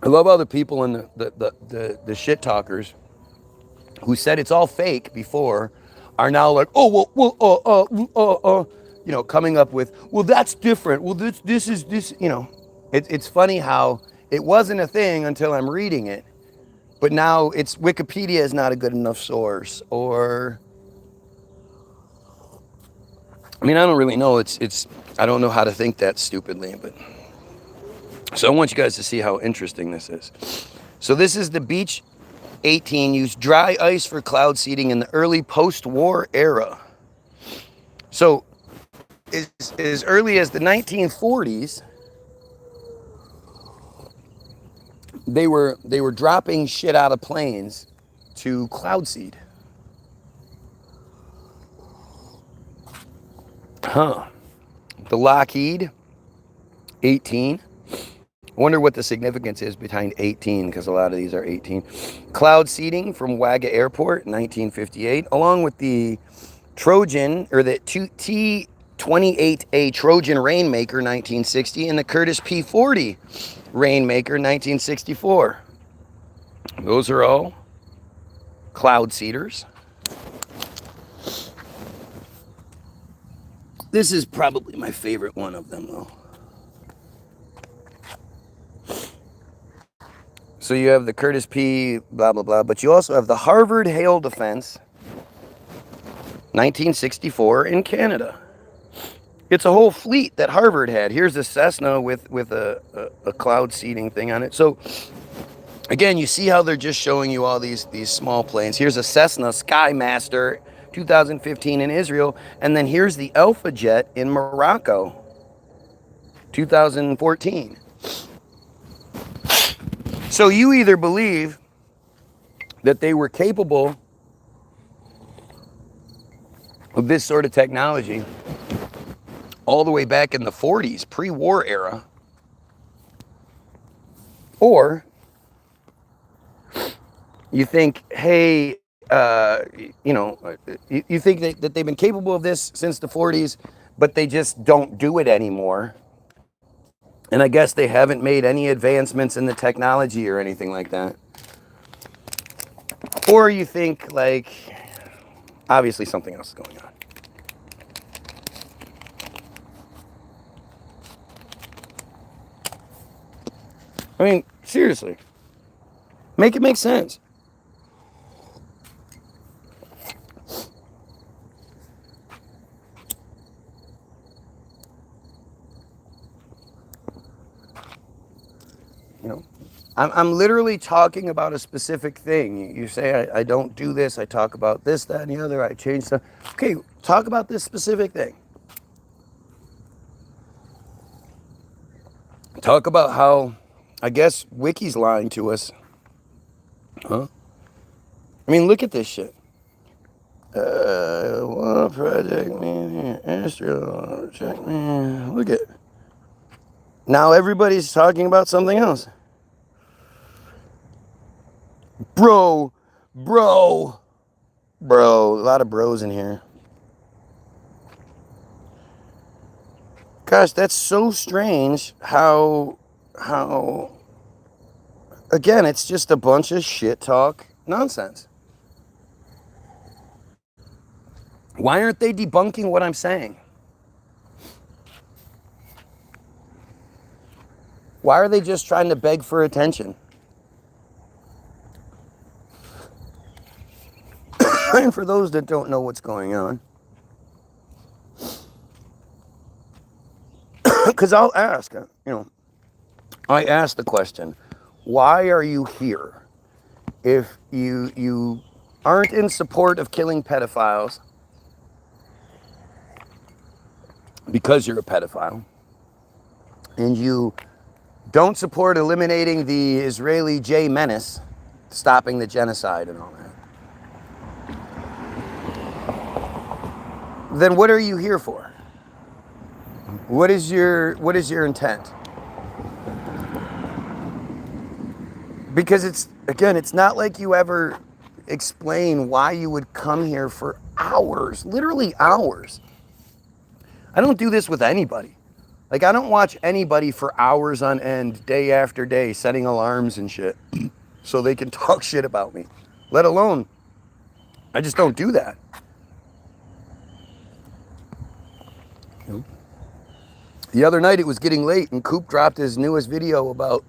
I love how the people in the shit talkers who said it's all fake before are now like, oh, well, you know, coming up with, well, that's different. Well, this is, you know, it's funny how it wasn't a thing until I'm reading it, but now it's Wikipedia is not a good enough source, or, I mean, I don't really know. I don't know how to think that stupidly, but. So I want you guys to see how interesting this is. So this is the Beach 18 used dry ice for cloud seeding in the early post-war era. So as early as the 1940s, they were dropping shit out of planes to cloud seed. The Lockheed 18. I wonder what the significance is behind 18, because a lot of these are 18. Cloud seeding from Wagga Airport, 1958, along with the Trojan, or the T-28A Trojan Rainmaker, 1960, and the Curtis P-40 Rainmaker, 1964. Those are all cloud seeders. This is probably my favorite one of them, though. So you have the Curtis P, blah, blah, blah, but you also have the Harvard Hail Defense, 1964 in Canada. It's a whole fleet that Harvard had. Here's a Cessna with a cloud seeding thing on it. So again, you see how they're just showing you all these small planes. Here's a Cessna Skymaster 2015 in Israel, and then here's the Alpha Jet in Morocco 2014. So you either believe that they were capable of this sort of technology all the way back in the 40s, pre-war era, or you think, hey, you know, you think that they've been capable of this since the 40s, but they just don't do it anymore. And I guess they haven't made any advancements in the technology or anything like that. Or you think, like, obviously something else is going on. I mean, seriously. Make it make sense. You know, I'm literally talking about a specific thing. You say I don't do this. I talk about this, that, and the other. I change stuff. Okay, talk about this specific thing. Talk about how, I guess, Wiki's lying to us. Huh? I mean, look at this shit. What project, man, here, Astro, check, man, look at. Now everybody's talking about something else. Bro, a lot of bros in here. Gosh, that's so strange how, again, it's just a bunch of shit talk nonsense. Why aren't they debunking what I'm saying? Why are they just trying to beg for attention? And for those that don't know what's going on, because I'll ask, I ask the question, why are you here? If you aren't in support of killing pedophiles because you're a pedophile, and you don't support eliminating the Israeli J menace, stopping the genocide and all that, then what are you here for? What is your intent? Because it's not like you ever explain why you would come here for hours, literally hours. I don't do this with anybody. Like, I don't watch anybody for hours on end, day after day, setting alarms and shit, so they can talk shit about me. Let alone, I just don't do that. The other night, it was getting late, and Coop dropped his newest video about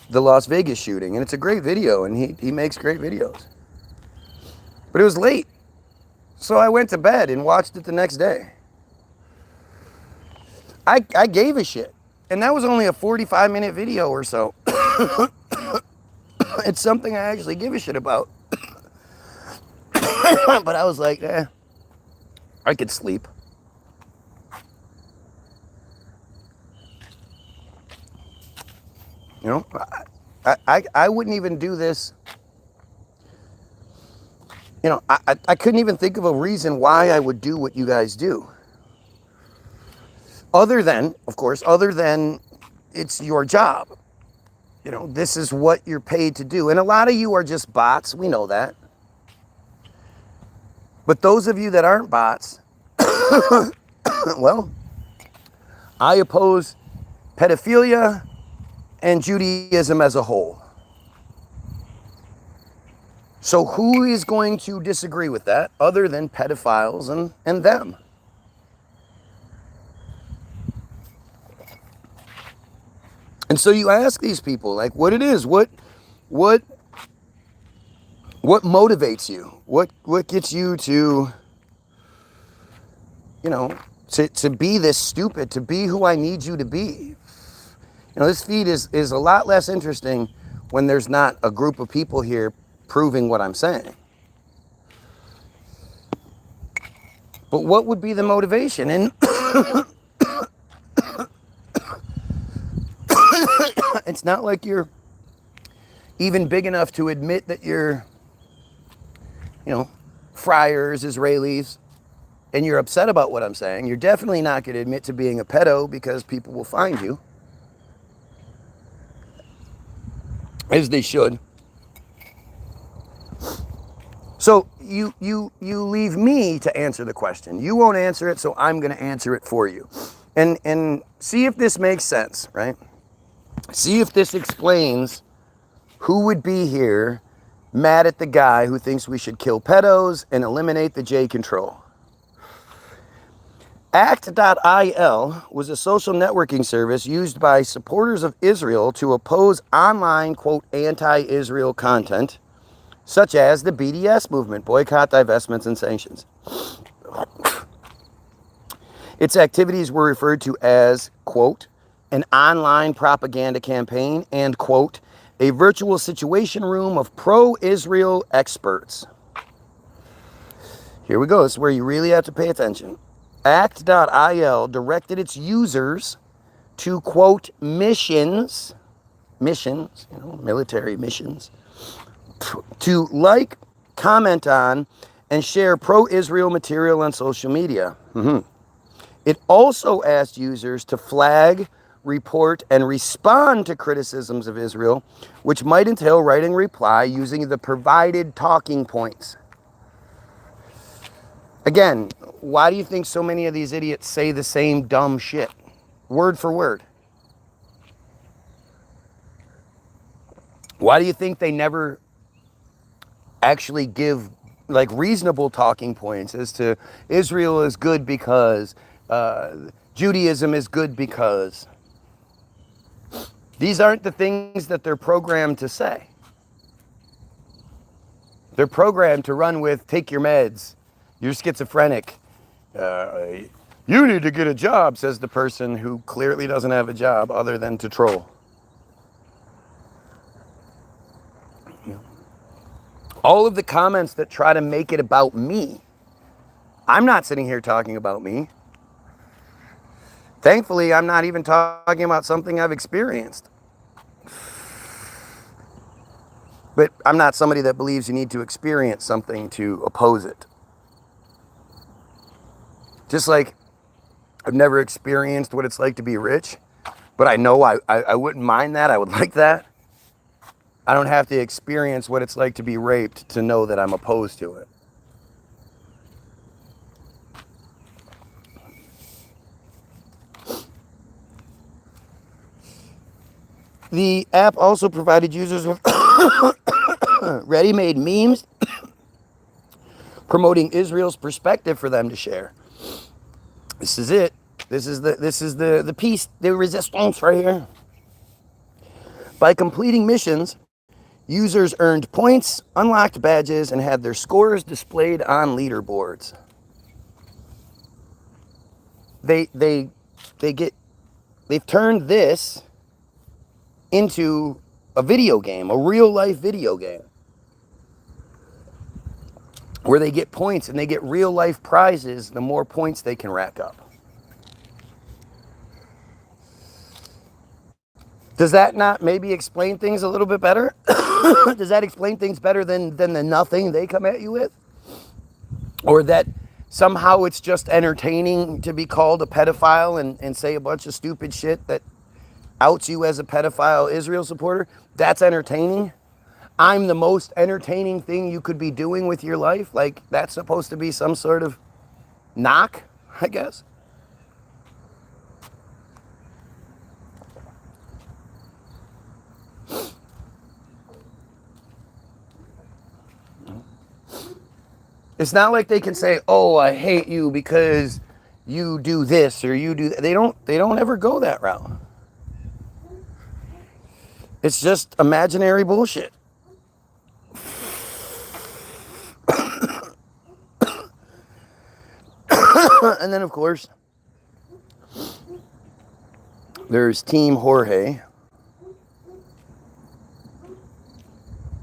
the Las Vegas shooting, and it's a great video, and he makes great videos. But it was late, so I went to bed and watched it the next day. I gave a shit, and that was only a 45-minute video or so. It's something I actually give a shit about. But I was like, I could sleep. I wouldn't even do this. I couldn't even think of a reason why I would do what you guys do. Other than it's your job. This is what you're paid to do. And a lot of you are just bots. We know that. But those of you that aren't bots, well, I oppose pedophilia and Judaism as a whole. So who is going to disagree with that other than pedophiles and them? And so you ask these people, like, what it is, what motivates you? What gets you to, to be this stupid, to be who I need you to be? This feed is a lot less interesting when there's not a group of people here proving what I'm saying. But what would be the motivation? And it's not like you're even big enough to admit that you're, friars, Israelis, and you're upset about what I'm saying. You're definitely not going to admit to being a pedo because people will find you. As they should. So you leave me to answer the question. You won't answer it, so I'm going to answer it for you. And see if this makes sense, right? See if this explains who would be here mad at the guy who thinks we should kill pedos and eliminate the J control. Act.il was a social networking service used by supporters of Israel to oppose online, quote, anti-Israel content, such as the BDS movement, boycott, divestments, and sanctions. Its activities were referred to as, quote, an online propaganda campaign and, quote, a virtual situation room of pro-Israel experts. Here we go. This is where you really have to pay attention. Act.il directed its users to, quote, missions, military missions, to like, comment on, and share pro-Israel material on social media. It also asked users to flag, report, and respond to criticisms of Israel, which might entail writing a reply using the provided talking points. Again, why do you think so many of these idiots say the same dumb shit? Word for word. Why do you think they never actually give like reasonable talking points as to Israel is good because, Judaism is good because? These aren't the things that they're programmed to say. They're programmed to run with, take your meds, you're schizophrenic. You need to get a job, says the person who clearly doesn't have a job other than to troll. All of the comments that try to make it about me, I'm not sitting here talking about me. Thankfully, I'm not even talking about something I've experienced. But I'm not somebody that believes you need to experience something to oppose it. Just like I've never experienced what it's like to be rich, but I know I wouldn't mind that. I would like that. I don't have to experience what it's like to be raped to know that I'm opposed to it. The app also provided users with ready-made memes promoting Israel's perspective for them to share. This is it. This is the piece de resistance right here. By completing missions, users earned points, unlocked badges, and had their scores displayed on leaderboards. They've turned this into a video game, a real life video game, where they get points and they get real life prizes the more points they can rack up. Does that not maybe explain things a little bit better? Does that explain things better than the nothing they come at you with? Or that somehow it's just entertaining to be called a pedophile and say a bunch of stupid shit that outs you as a pedophile Israel supporter? That's entertaining? I'm the most entertaining thing you could be doing with your life? Like, that's supposed to be some sort of knock, I guess? It's not like they can say, oh, I hate you because you do this or you do that. They don't ever go that route. It's just imaginary bullshit. And then, of course, there's Team Jorge,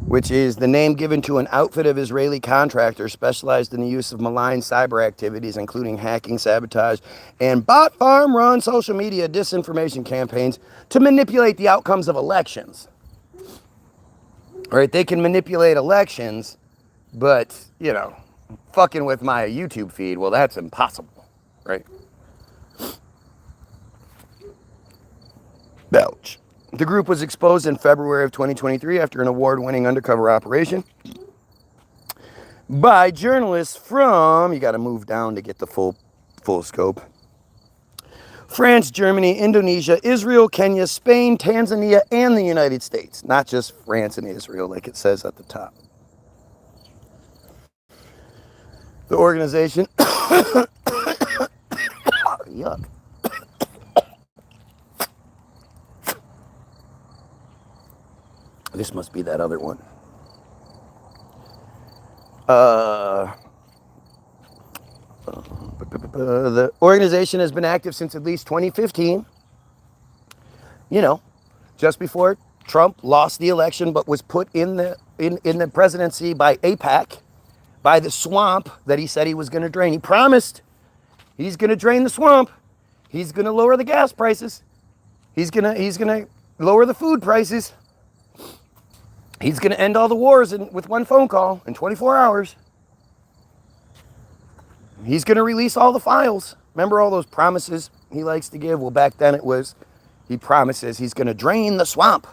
which is the name given to an outfit of Israeli contractors specialized in the use of malign cyber activities, including hacking, sabotage, and bot farm-run social media disinformation campaigns to manipulate the outcomes of elections. Right? They can manipulate elections, but, you know, fucking with my YouTube feed, well, that's impossible, right? Ouch. The group was exposed in February of 2023 after an award-winning undercover operation by journalists from, you got to move down to get the full scope, France, Germany, Indonesia, Israel, Kenya, Spain, Tanzania, and the United States. Not just France and Israel like it says at the top. The organization Yuck. This must be that other one. The organization has been active since at least 2015. You know, just before Trump lost the election, but was put in the presidency by AIPAC, by the swamp that he said he was going to drain. He promised he's going to drain the swamp. He's going to lower the gas prices. He's going to lower the food prices. He's going to end all the wars with one phone call in 24 hours. He's going to release all the files. Remember all those promises he likes to give? Well, back then it was, he promises he's going to drain the swamp.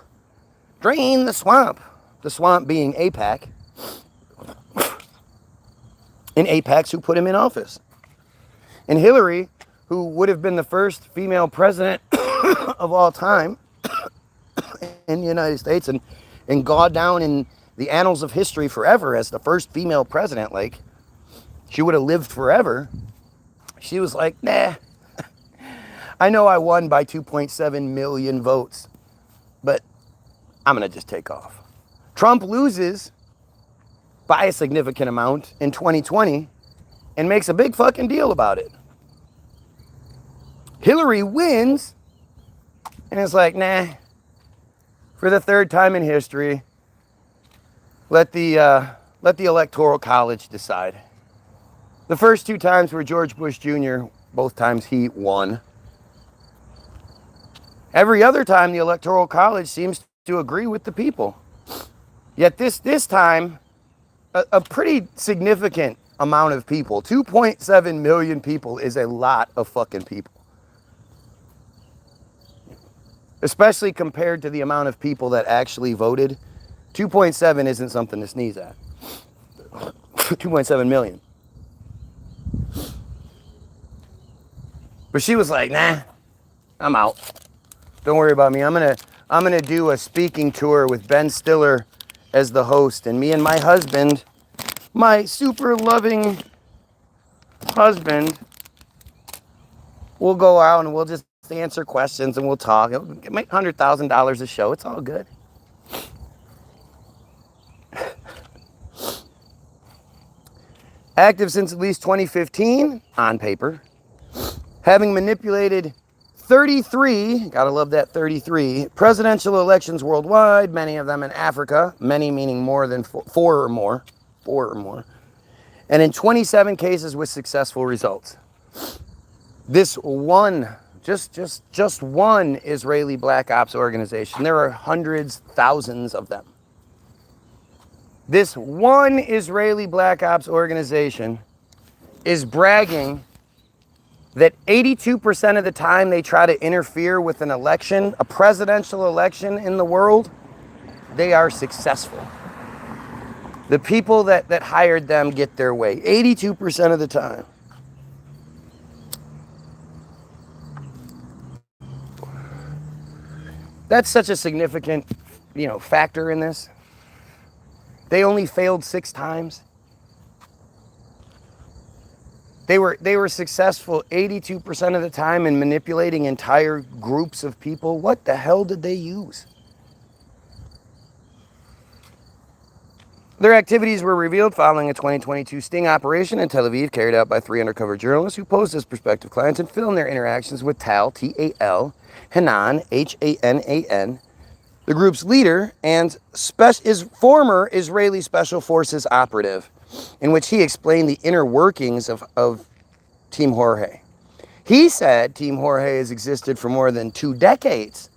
Drain the swamp. The swamp being AIPAC. And AIPAC's who put him in office. And Hillary, who would have been the first female president of all time in the United States and gone down in the annals of history forever as the first female president, like, she would have lived forever. She was like, nah, I know I won by 2.7 million votes, but I'm going to just take off. Trump loses by a significant amount in 2020 and makes a big fucking deal about it. Hillary wins and is like, nah, for the third time in history, let the Electoral College decide. The first two times were George Bush Jr., both times he won. Every other time, the Electoral College seems to agree with the people. Yet this time, a pretty significant amount of people, 2.7 million people, is a lot of fucking people. Especially compared to the amount of people that actually voted. 2.7 isn't something to sneeze at. 2.7 million. But she was like, nah, I'm out. Don't worry about me. I'm gonna do a speaking tour with Ben Stiller as the host, and me and my husband, my super loving husband, we'll go out and we'll just answer questions and we'll talk. It'll make $100,000 a show. It's all good. Active since at least 2015 on paper. Having manipulated 33, gotta love that 33, presidential elections worldwide, many of them in Africa, many meaning more than four or more, and in 27 cases with successful results. This one, just one Israeli black ops organization, there are hundreds, thousands of them. This one Israeli black ops organization is bragging that 82% of the time they try to interfere with an election, a presidential election in the world, they are successful. The people that hired them get their way, 82% of the time. That's such a significant, factor in this. They only failed 6 times. They were successful 82% of the time in manipulating entire groups of people. What the hell did they use? Their activities were revealed following a 2022 sting operation in Tel Aviv carried out by 3 undercover journalists who posed as prospective clients and filmed their interactions with Tal, T-A-L, Hanan, H-A-N-A-N, the group's leader and former Israeli Special Forces operative, in which he explained the inner workings of Team Jorge. He said Team Jorge has existed for more than 2 decades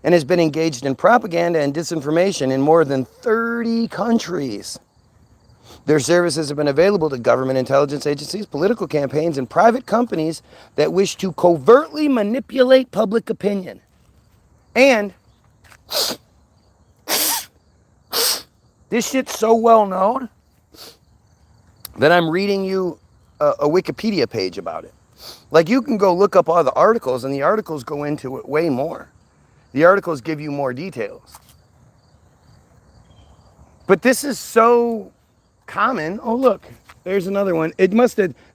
and has been engaged in propaganda and disinformation in more than 30 countries. Their services have been available to government intelligence agencies, political campaigns, and private companies that wish to covertly manipulate public opinion. And this shit's so well known that I'm reading you a Wikipedia page about it. Like, you can go look up all the articles, and the articles go into it way more. The articles give you more details. But this is so common. Oh, look, there's another one.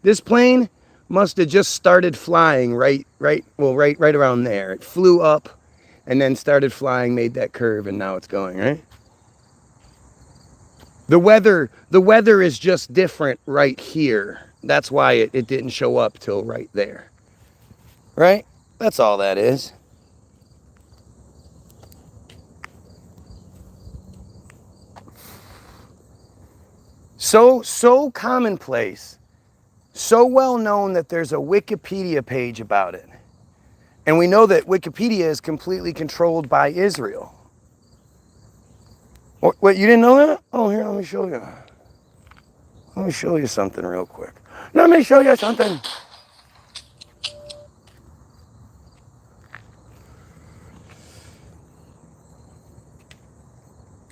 This plane must have just started flying right around there. It flew up and then started flying, made that curve, and now it's going, right? The weather is just different right here. That's why it didn't show up till right there. Right? That's all that is. So commonplace, so well known that there's a Wikipedia page about it. And we know that Wikipedia is completely controlled by Israel. What, you didn't know that? Oh, here, let me show you. Let me show you something real quick. Let me show you something.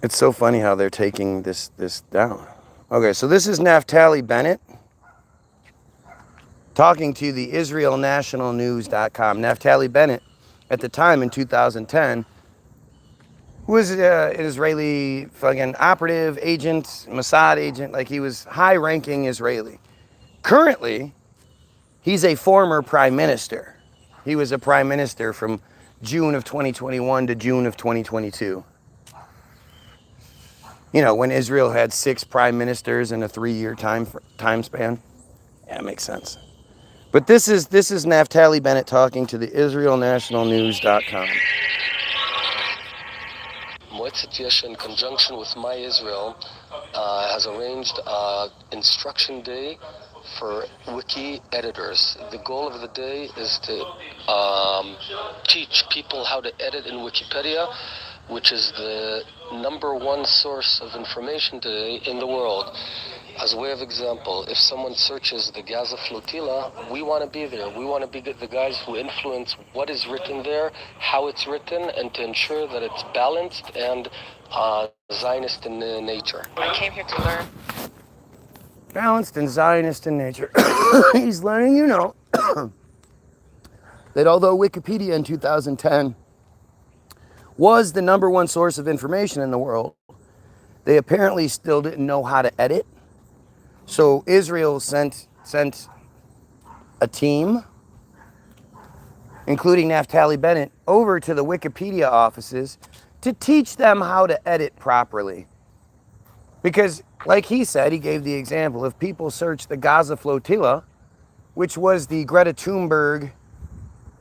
It's so funny how they're taking this down. Okay, so this is Naftali Bennett talking to the IsraelNationalNews.com. Naftali Bennett, at the time in 2010, was an Israeli fucking operative agent, Mossad agent, like he was high-ranking Israeli. Currently, he's a former prime minister. He was a prime minister from June of 2021 to June of 2022. You know, when Israel had 6 prime ministers in a 3-year time span. Yeah, it makes sense. But this is Naftali Bennett talking to the IsraelNationalNews.com. Moetzet Yesh, in conjunction with My Israel, has arranged instruction day for wiki editors. The goal of the day is to teach people how to edit in Wikipedia, which is the #1 source of information today in the world. As a way of example, if someone searches the Gaza flotilla, we want to be there. We want to be the guys who influence what is written there, how it's written, and to ensure that it's balanced and Zionist in nature. I came here to learn. Balanced and Zionist in nature. He's letting you know that although Wikipedia in 2010 was the #1 source of information in the world, they apparently still didn't know how to edit. So Israel sent a team, including Naftali Bennett, over to the Wikipedia offices to teach them how to edit properly. Because, like he said, he gave the example, if people search the Gaza flotilla, which was the Greta Thunberg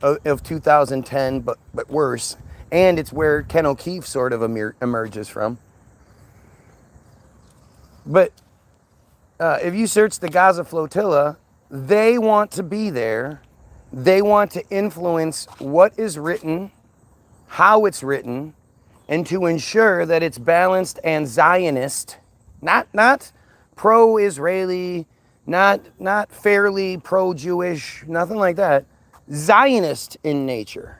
of 2010, but worse, and it's where Ken O'Keefe sort of emerges from. But if you search the Gaza flotilla, they want to be there. They want to influence what is written, how it's written, and to ensure that it's balanced and Zionist, not pro-Israeli, not fairly pro-Jewish, nothing like that. Zionist in nature.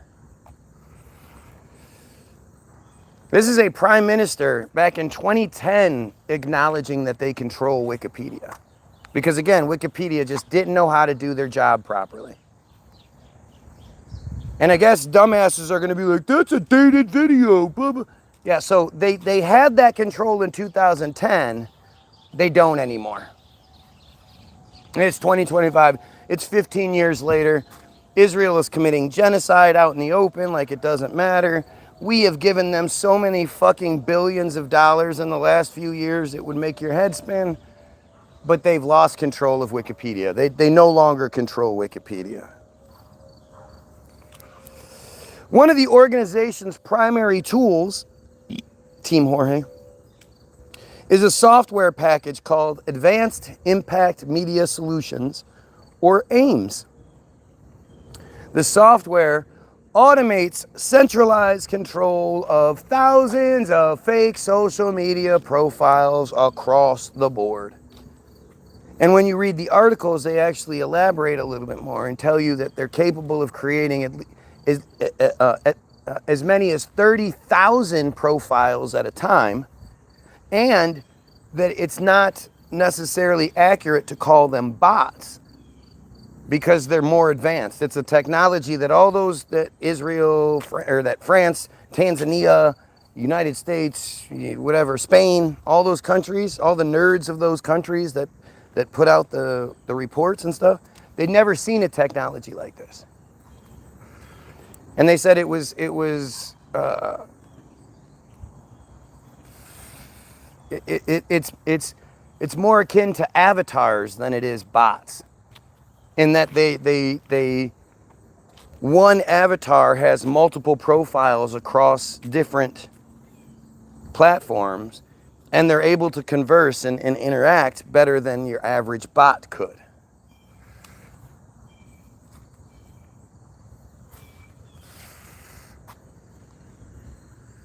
This is a prime minister back in 2010 acknowledging that they control Wikipedia. Because again, Wikipedia just didn't know how to do their job properly. And I guess dumbasses are going to be like, that's a dated video, blah, blah. Yeah, so they had that control in 2010. They don't anymore. It's 2025. It's 15 years later. Israel is committing genocide out in the open like it doesn't matter. We have given them so many fucking billions of dollars in the last few years, it would make your head spin. But they've lost control of Wikipedia. They no longer control Wikipedia. One of the organization's primary tools, Team Jorge, is a software package called Advanced Impact Media Solutions, or AIMS. The software automates centralized control of thousands of fake social media profiles across the board. And when you read the articles, they actually elaborate a little bit more and tell you that they're capable of creating as many as 30,000 profiles at a time, and that it's not necessarily accurate to call them bots because they're more advanced. It's a technology that all those that Israel, or that France, Tanzania, United States, whatever, Spain, all those countries, all the nerds of those countries that put out the reports and stuff, They'd never seen a technology like this. And they said it's more akin to avatars than it is bots, in that one avatar has multiple profiles across different platforms, and they're able to converse and interact better than your average bot could.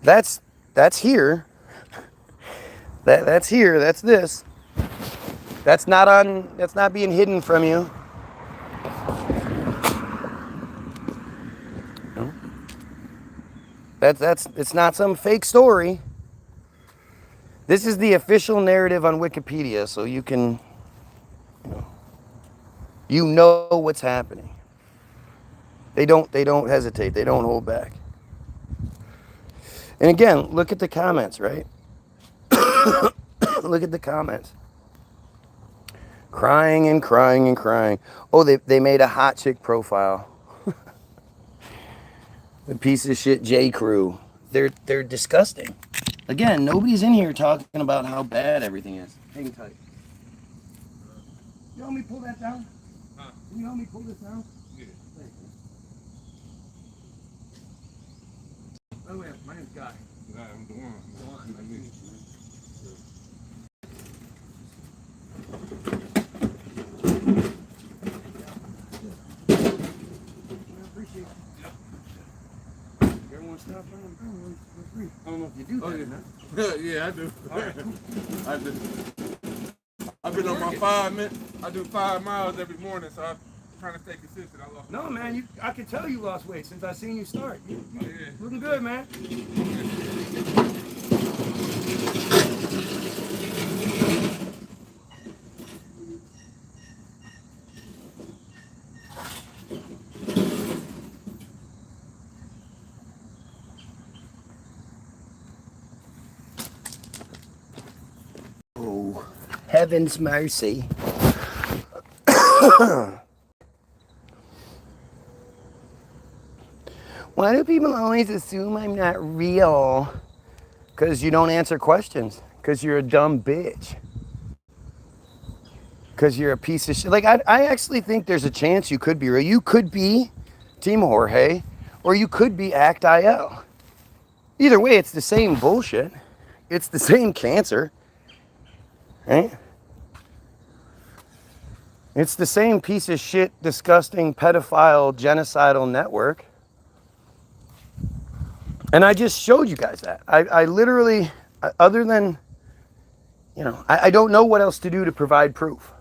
That's here. That's here. That's this. That's not being hidden from you. No. It's not some fake story. This is the official narrative on Wikipedia, so you can, you know what's happening. They don't hesitate. They don't hold back. And again, look at the comments, right? Look at the comments. Crying and crying and crying. Oh, they made a hot chick profile. The piece of shit J Crew. They're disgusting. Again, nobody's in here talking about how bad everything is. Hang tight. You help me pull that down? Huh? Can you help me pull this down? Yeah. Thank you. By the way, my name's Guy. Guy, I'm the one. Stop I don't know if you do that. Yeah, I do. All right. I do. I've been on my 5 minutes. I do 5 miles every morning, so I'm trying to stay consistent. I lost. No, man, I can tell you lost weight since I seen you start. You yeah. Looking good, man. Oh, heaven's mercy. Why do people always assume I'm not real? Because you don't answer questions. Because you're a dumb bitch. Because you're a piece of shit. Like, I actually think there's a chance you could be real. You could be Team Jorge, or you could be ACT-IL. Either way, it's the same bullshit. It's the same cancer. Right? It's the same piece of shit, disgusting, pedophile, genocidal network. And I just showed you guys that. I literally, other than, I don't know what else to do to provide proof.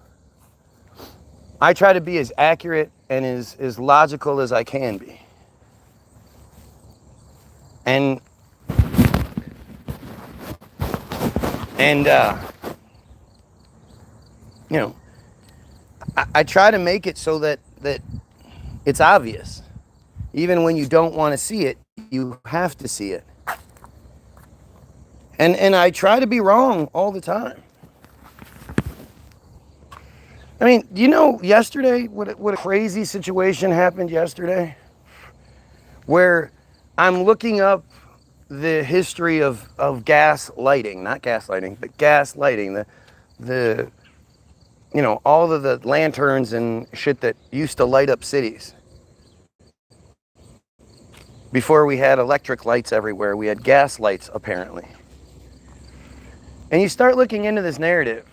I try to be as accurate and as logical as I can be. And I try to make it so that it's obvious. Even when you don't want to see it, you have to see it. And I try to be wrong all the time. I mean, yesterday, what a crazy situation happened yesterday? Where I'm looking up the history of gas lighting, not gas lighting, but gas lighting, all of the lanterns and shit that used to light up cities. Before we had electric lights everywhere, we had gas lights, apparently. And you start looking into this narrative,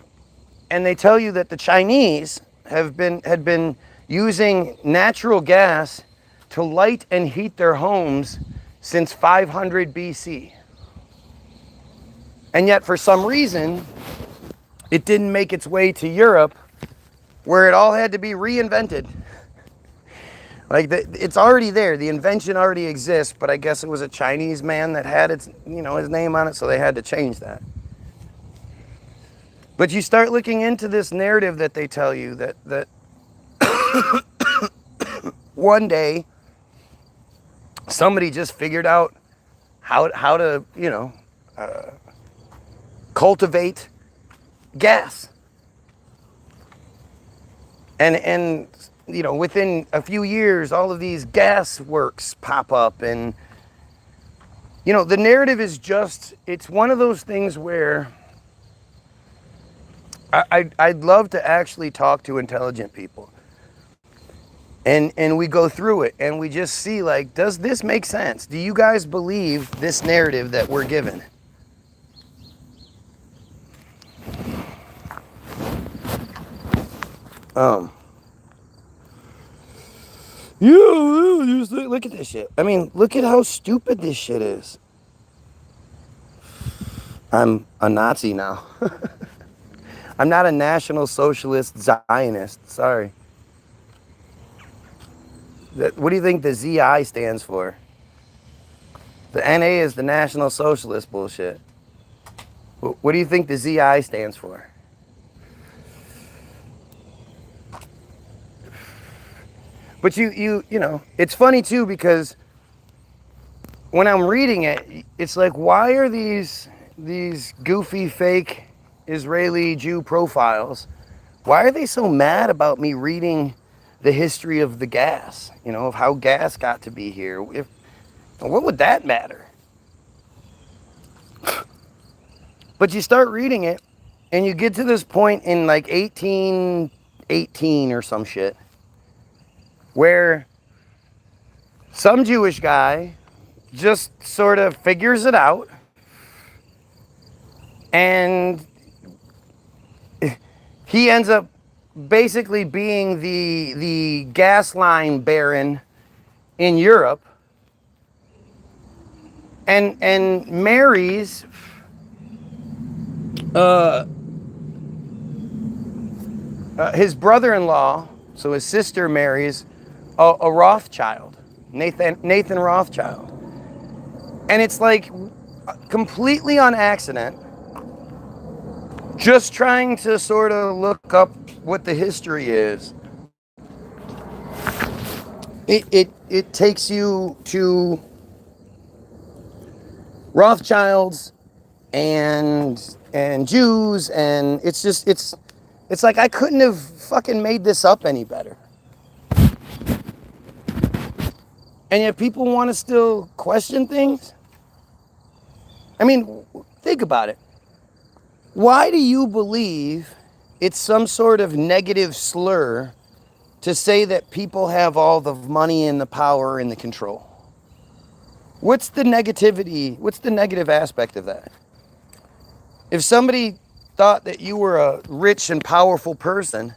and they tell you that the Chinese had been using natural gas to light and heat their homes since 500 BC. And yet, for some reason, it didn't make its way to Europe, where it all had to be reinvented. Like, it's already there. The invention already exists, but I guess it was a Chinese man that had his name on it, so they had to change that. But you start looking into this narrative that they tell you that one day somebody just figured out how to cultivate gas. And you know, within a few years, all of these gas works pop up. And, you know, the narrative is just, it's one of those things where I'd love to actually talk to intelligent people. And we go through it and we just see, like, does this make sense? Do you guys believe this narrative that we're given? You look at this shit. I mean, look at how stupid this shit is. I'm a Nazi now. I'm not a National Socialist Zionist. Sorry. What do you think the ZI stands for? The NA is the National Socialist bullshit. What do you think the ZI stands for? But you know, it's funny too, because when I'm reading it, it's like, why are these goofy fake Israeli Jew profiles, why are they so mad about me reading the history of the gas, you know, of how gas got to be here? What would that matter? But you start reading it and you get to this point in like 1818 or some shit, where some Jewish guy just sort of figures it out, and he ends up basically being the gas line baron in Europe, and marries his brother-in-law. So his sister marries a Rothschild, Nathan Rothschild. And it's like completely on accident, just trying to sort of look up what the history is. It takes you to Rothschilds and Jews, and it's just it's like I couldn't have fucking made this up any better. And yet people want to still question things. I mean, think about it. Why do you believe it's some sort of negative slur to say that people have all the money and the power and the control? What's the negativity? What's the negative aspect of that? If somebody thought that you were a rich and powerful person,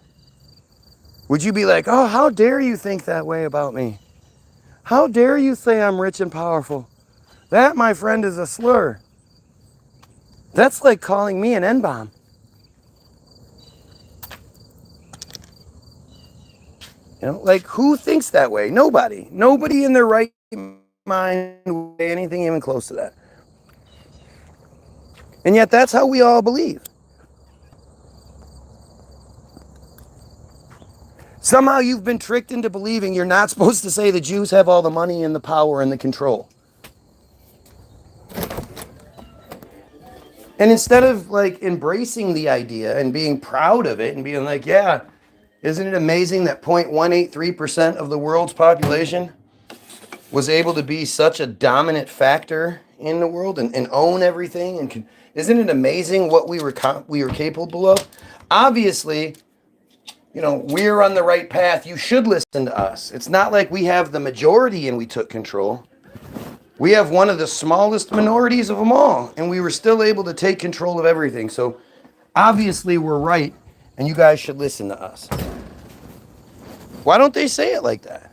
would you be like, oh, how dare you think that way about me? How dare you say I'm rich and powerful? That, my friend, is a slur. That's like calling me an N-bomb. You know, like, who thinks that way? Nobody. Nobody in their right mind would say anything even close to that. And yet that's how we all believe. Somehow you've been tricked into believing you're not supposed to say the Jews have all the money and the power and the control. And instead of like embracing the idea and being proud of it and being like, yeah, isn't it amazing that 0.183% of the world's population was able to be such a dominant factor in the world and own everything? And isn't it amazing what we were capable of? Obviously, you know, we're on the right path. You should listen to us. It's not like we have the majority and we took control. We have one of the smallest minorities of them all, and we were still able to take control of everything. So obviously we're right, and you guys should listen to us. Why don't they say it like that?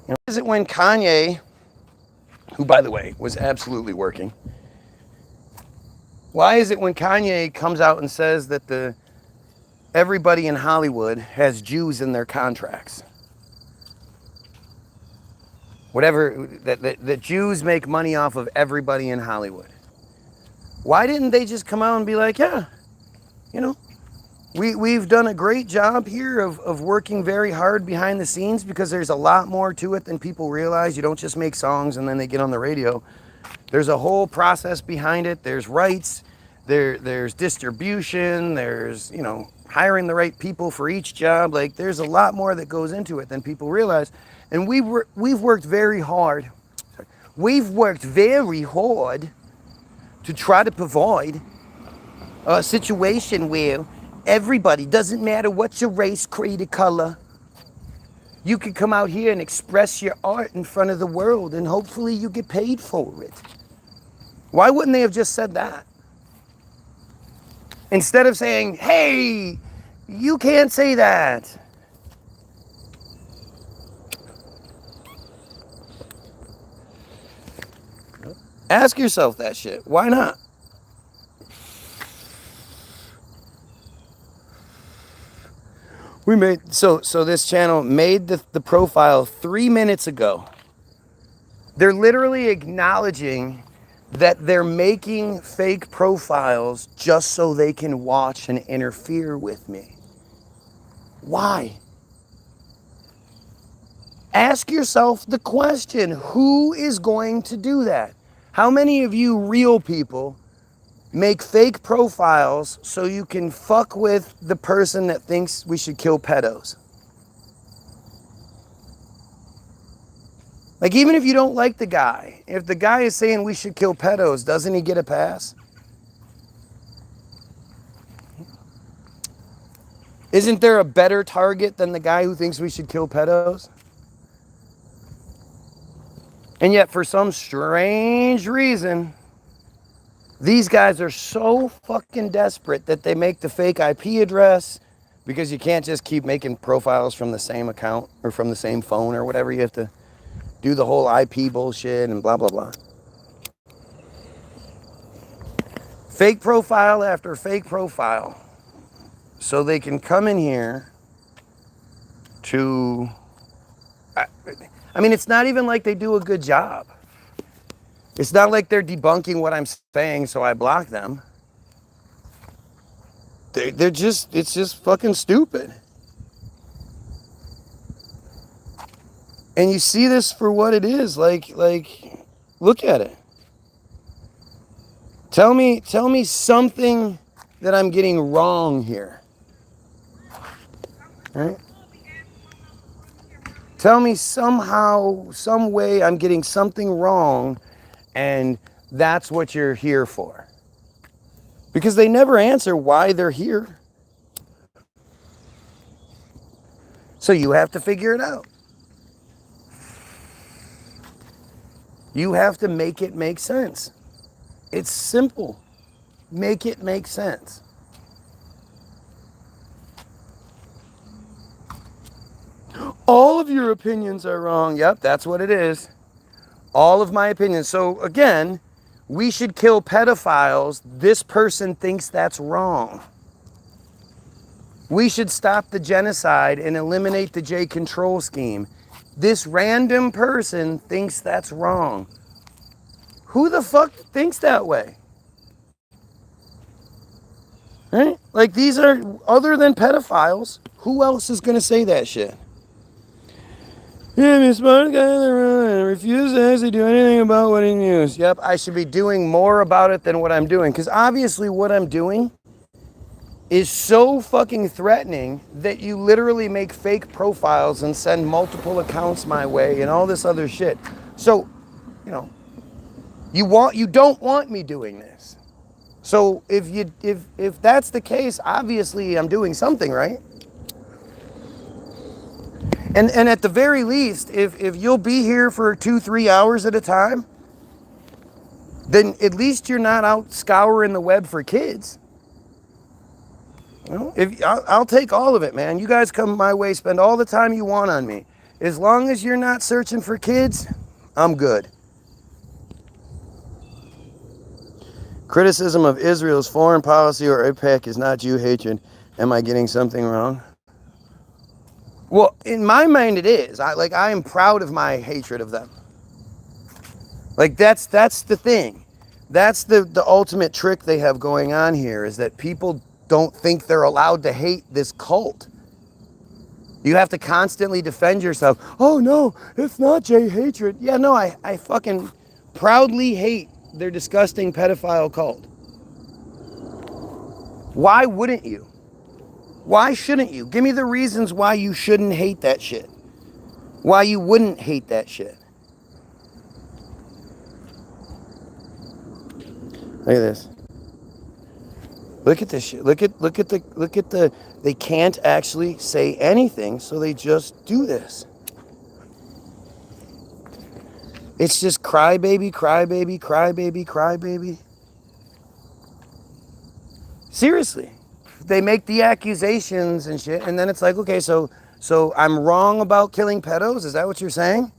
You know, is it when Kanye, who by the way was absolutely working, why is it when Kanye comes out and says that everybody in Hollywood has Jews in their contracts? Whatever, that Jews make money off of everybody in Hollywood. Why didn't they just come out and be like, yeah, you know, we've done a great job here of working very hard behind the scenes, because there's a lot more to it than people realize. You don't just make songs and then they get on the radio. There's a whole process behind it. There's rights. there's distribution, there's, you know, hiring the right people for each job. Like, there's a lot more that goes into it than people realize. And we've worked very hard. We've worked very hard to try to provide a situation where everybody, doesn't matter what's your race, creed, or color, you can come out here and express your art in front of the world, and hopefully you get paid for it. Why wouldn't they have just said that? Instead of saying, hey, you can't say that. Ask yourself that shit. Why not? We made, so this channel made the profile 3 minutes ago. They're literally acknowledging that they're making fake profiles just so they can watch and interfere with me. Why? Ask yourself the question, who is going to do that? How many of you real people make fake profiles so you can fuck with the person that thinks we should kill pedos? Like, even if you don't like the guy, if the guy is saying we should kill pedos, doesn't he get a pass? Isn't there a better target than the guy who thinks we should kill pedos? And yet, for some strange reason, these guys are so fucking desperate that they make the fake IP address, because you can't just keep making profiles from the same account or from the same phone or whatever. You have to do the whole IP bullshit and blah, blah, blah. Fake profile after fake profile. So they can come in here to... I mean, it's not even like they do a good job. It's not like they're debunking what I'm saying, so I block them. They're just, it's just fucking stupid. And you see this for what it is. Like, look at it. Tell me something that I'm getting wrong here. Right? Tell me somehow, some way I'm getting something wrong, and that's what you're here for. Because they never answer why they're here. So you have to figure it out. You have to make it make sense. It's simple. Make it make sense. All of your opinions are wrong. Yep, that's what it is. All of my opinions. So again, we should kill pedophiles. This person thinks that's wrong. We should stop the genocide and eliminate the J control scheme. This random person thinks that's wrong. Who the fuck thinks that way? Right? Like, these are, other than pedophiles, who else is going to say that shit? Yeah, the smart guy in the room and refuse to actually do anything about what he knew. Yep, I should be doing more about it than what I'm doing. Because obviously what I'm doing is so fucking threatening that you literally make fake profiles and send multiple accounts my way and all this other shit. So, you know, you don't want me doing this. So if that's the case, obviously I'm doing something right. And at the very least, if you'll be here for 2-3 hours at a time, then at least you're not out scouring the web for kids. You know, I'll take all of it, man. You guys come my way, spend all the time you want on me. As long as you're not searching for kids, I'm good. Criticism of Israel's foreign policy or AIPAC is not Jew hatred. Am I getting something wrong? Well, in my mind it is. I am proud of my hatred of them. Like, that's the thing. That's the ultimate trick they have going on here, is that people don't think they're allowed to hate this cult. You have to constantly defend yourself. Oh no, it's not Jay hatred. Yeah, no, I fucking proudly hate their disgusting pedophile cult. Why wouldn't you? Why shouldn't you? Give me the reasons why you shouldn't hate that shit. Why you wouldn't hate that shit. Look at this. Look at this shit. Look at the they can't actually say anything, so they just do this. It's just crybaby, crybaby, crybaby, crybaby. Seriously. They make the accusations and shit, and then it's like, okay, so I'm wrong about killing pedos? Is that what you're saying?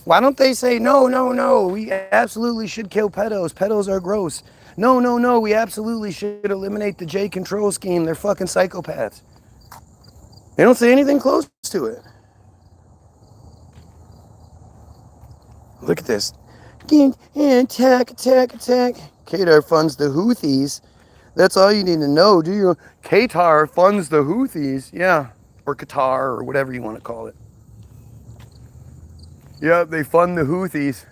Why don't they say, no, we absolutely should kill pedos. Pedos are gross. No, we absolutely should eliminate the J control scheme. They're fucking psychopaths. They don't say anything close to it. Look at this. Attack. Qatar funds the Houthis. That's all you need to know, do you? Qatar funds the Houthis. Yeah. Or Qatar, or whatever you want to call it. Yeah, they fund the Houthis.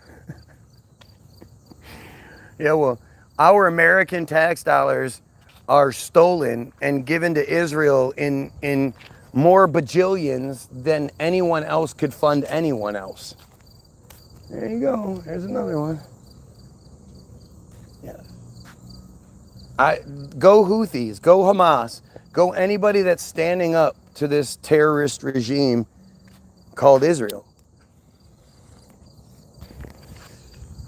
Yeah, well, our American tax dollars are stolen and given to Israel in more bajillions than anyone else could fund anyone else. There you go. There's another one. Yeah. Go Houthis, go Hamas, go anybody that's standing up to this terrorist regime called Israel.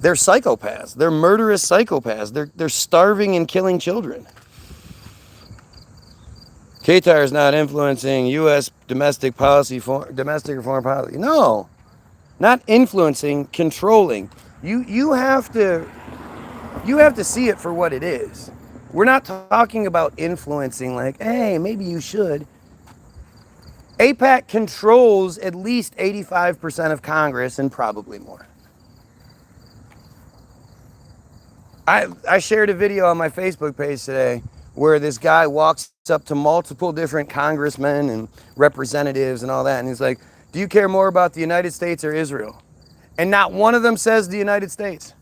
They're psychopaths. They're murderous psychopaths. They're starving and killing children. Qatar is not influencing U.S. domestic or foreign policy. No, not influencing, controlling. You have to see it for what it is. We're not talking about influencing like, hey, maybe you should. AIPAC controls at least 85% of Congress and probably more. I shared a video on my Facebook page today where this guy walks up to multiple different congressmen and representatives and all that, and he's like, do you care more about the United States or Israel? And not one of them says the United States.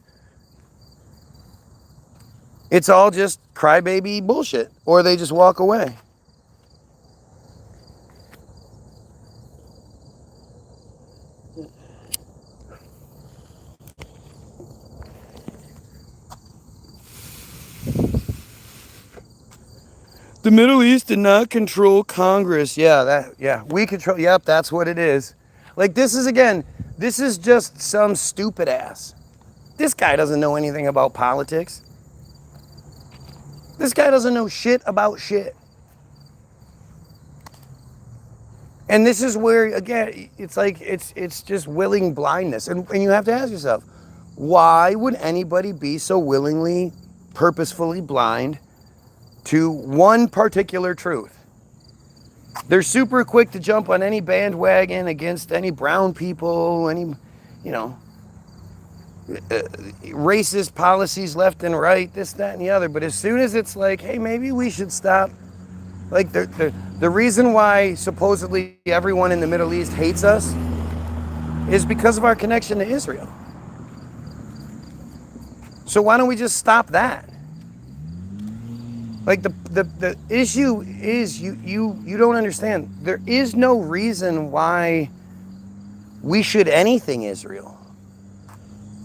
It's all just crybaby bullshit, or they just walk away. The Middle East did not control Congress. Yeah, we control. Yep, that's what it is. Like, this is just some stupid ass. This guy doesn't know anything about politics. This guy doesn't know shit about shit. And this is where, again, it's like, it's just willing blindness. And you have to ask yourself, why would anybody be so willingly, purposefully blind to one particular truth? They're super quick to jump on any bandwagon against any brown people, any, racist policies left and right, this, that, and the other. But as soon as it's like, hey, maybe we should stop. Like, the reason why supposedly everyone in the Middle East hates us is because of our connection to Israel. So why don't we just stop that? Like, the issue is you don't understand. There is no reason why we should anything Israel.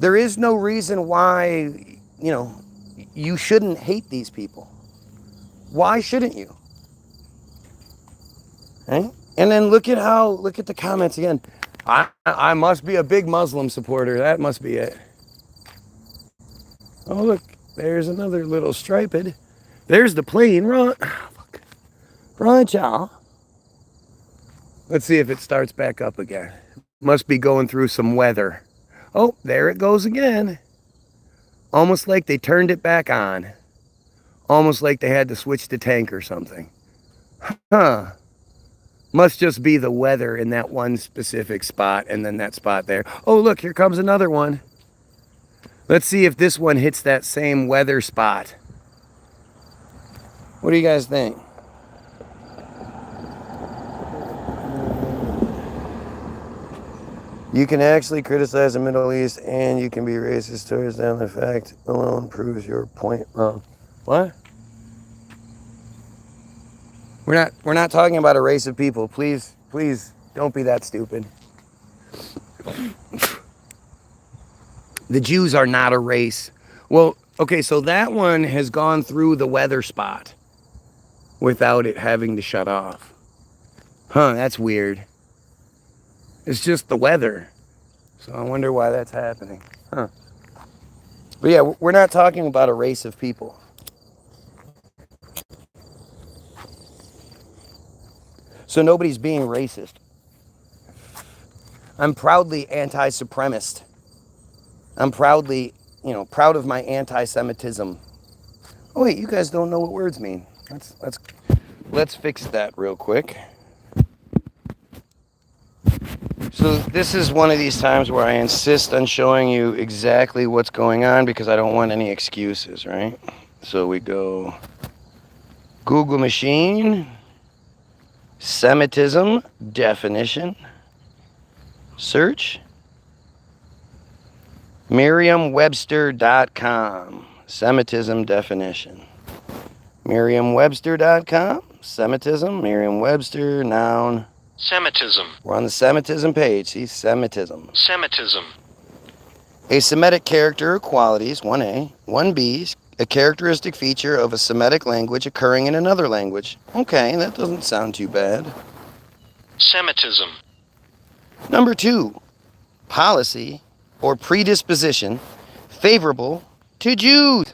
There is no reason why, you shouldn't hate these people. Why shouldn't you? Right? And then look at the comments again. I must be a big Muslim supporter. That must be it. Oh, look, there's another little striped. There's the plane. Right, y'all. Let's see if it starts back up again. Must be going through some weather. Oh, there it goes again. Almost like they turned it back on. Almost like they had to switch the tank or something. Huh. Must just be the weather in that one specific spot and then that spot there. Oh, look, here comes another one. Let's see if this one hits that same weather spot. What do you guys think? You can actually criticize the Middle East and you can be racist towards them. The fact alone proves your point wrong. What? We're not talking about a race of people. Please, please don't be that stupid. The Jews are not a race. Well, okay, so that one has gone through the weather spot without it having to shut off. Huh, that's weird. It's just the weather. So I wonder why that's happening. Huh. But yeah, we're not talking about a race of people. So nobody's being racist. I'm proudly anti-supremacist. I'm proudly, proud of my anti-Semitism. Oh wait, you guys don't know what words mean. Let's fix that real quick. So this is one of these times where I insist on showing you exactly what's going on because I don't want any excuses, right? So we go Google machine, Semitism definition, search, Merriam-Webster.com, Semitism definition. Merriam-Webster.com, Semitism, Merriam-Webster, noun. Semitism. We're on the Semitism page. See, Semitism. Semitism. A Semitic character or qualities, 1A. 1B, a characteristic feature of a Semitic language occurring in another language. Okay, that doesn't sound too bad. Semitism. Number 2, policy or predisposition favorable to Jews.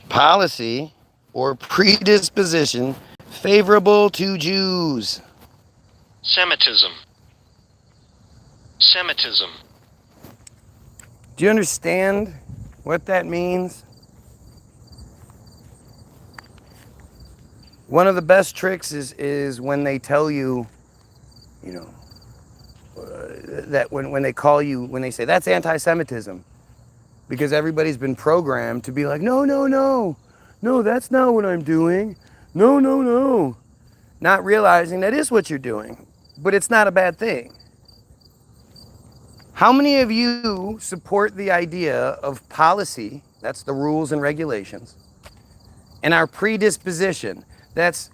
Policy or predisposition favorable to Jews. Semitism. Semitism. Do you understand what that means? One of the best tricks is when they tell you, that when they call you, when they say, that's anti-Semitism. Because everybody's been programmed to be like, no, no, no. No, that's not what I'm doing. No, no, no. Not realizing that is what you're doing. But it's not a bad thing. How many of you support the idea of policy, that's the rules and regulations, and our predisposition? That's,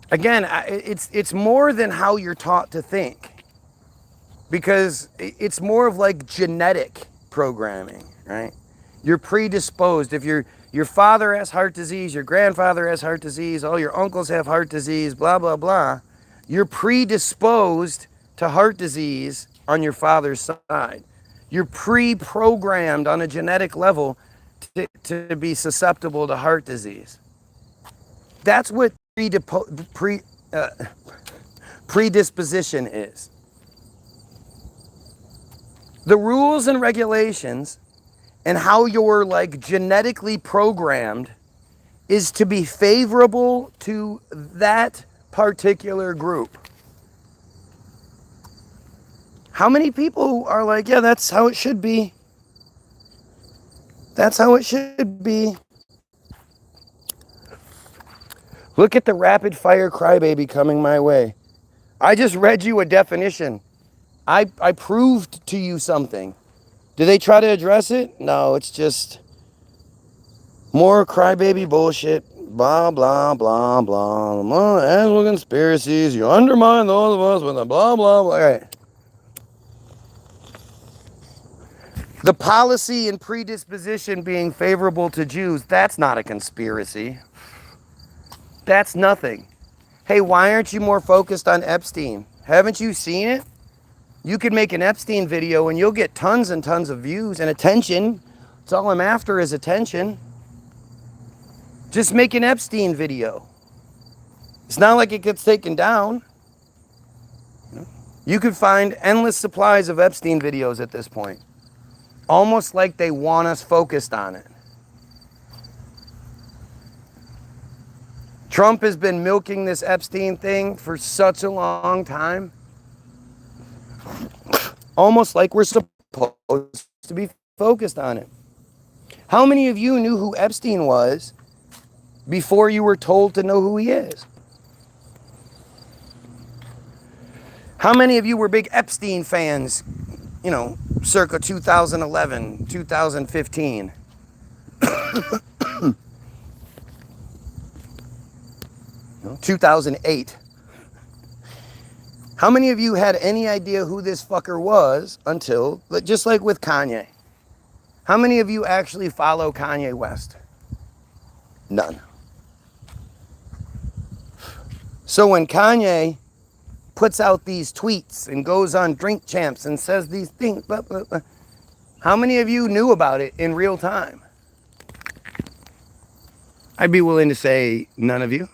again, it's more than how you're taught to think. Because it's more of like genetic programming, right? You're predisposed. If your father has heart disease, your grandfather has heart disease, all your uncles have heart disease, blah, blah, blah. You're predisposed to heart disease on your father's side. You're pre-programmed on a genetic level to be susceptible to heart disease. That's what predisposition is. The rules and regulations and how you're like genetically programmed is to be favorable to that particular group. How many people are like, yeah, that's how it should be. That's how it should be. Look at the rapid fire crybaby coming my way. I just read you a definition. I proved to you something. Do they try to address it? No, it's just more crybaby bullshit. Blah, blah, blah, blah. Blah. As with conspiracies, you undermine those of us with a blah, blah, blah. All right. The policy and predisposition being favorable to Jews, that's not a conspiracy. That's nothing. Hey, why aren't you more focused on Epstein? Haven't you seen it? You could make an Epstein video and you'll get tons and tons of views and attention. That's all I'm after is attention. Just make an Epstein video. It's not like it gets taken down. You could find endless supplies of Epstein videos at this point. Almost like they want us focused on it. Trump has been milking this Epstein thing for such a long time. Almost like we're supposed to be focused on it. How many of you knew who Epstein was before you were told to know who he is? How many of you were big Epstein fans, circa 2011, 2015? 2008. How many of you had any idea who this fucker was until, just like with Kanye? How many of you actually follow Kanye West? None. So when Kanye puts out these tweets and goes on Drink Champs and says these things, blah, blah, blah, how many of you knew about it in real time? I'd be willing to say none of you.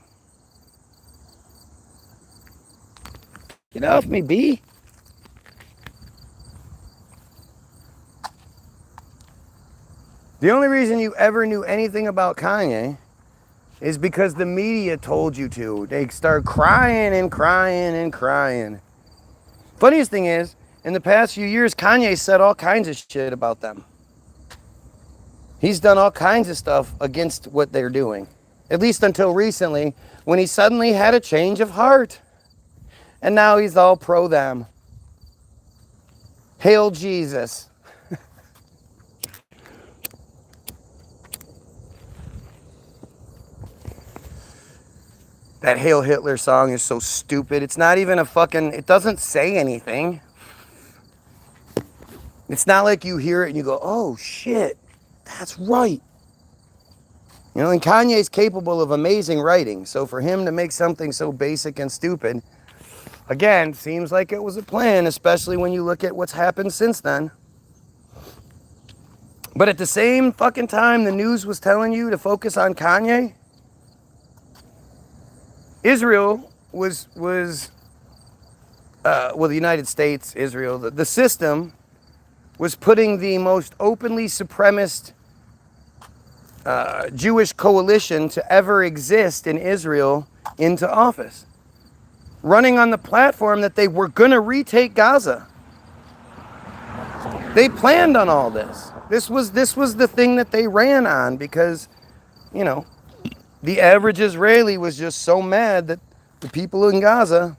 Get off me, B. The only reason you ever knew anything about Kanye is because the media told you to. They start crying and crying and crying. Funniest thing is, in the past few years, Kanye said all kinds of shit about them. He's done all kinds of stuff against what they're doing. At least until recently, when he suddenly had a change of heart. And now he's all pro them. Hail Jesus. That Hail Hitler song is so stupid. It's not even a fucking, it doesn't say anything. It's not like you hear it and you go, oh shit, that's right. You know, and Kanye's capable of amazing writing. So for him to make something so basic and stupid, again, seems like it was a plan, especially when you look at what's happened since then. But at the same fucking time the news was telling you to focus on Kanye, Israel the United States, Israel, the system was putting the most openly supremacist Jewish coalition to ever exist in Israel into office, running on the platform that they were going to retake Gaza. They planned on all this. This was the thing that they ran on because, you know, the average Israeli was just so mad that the people in Gaza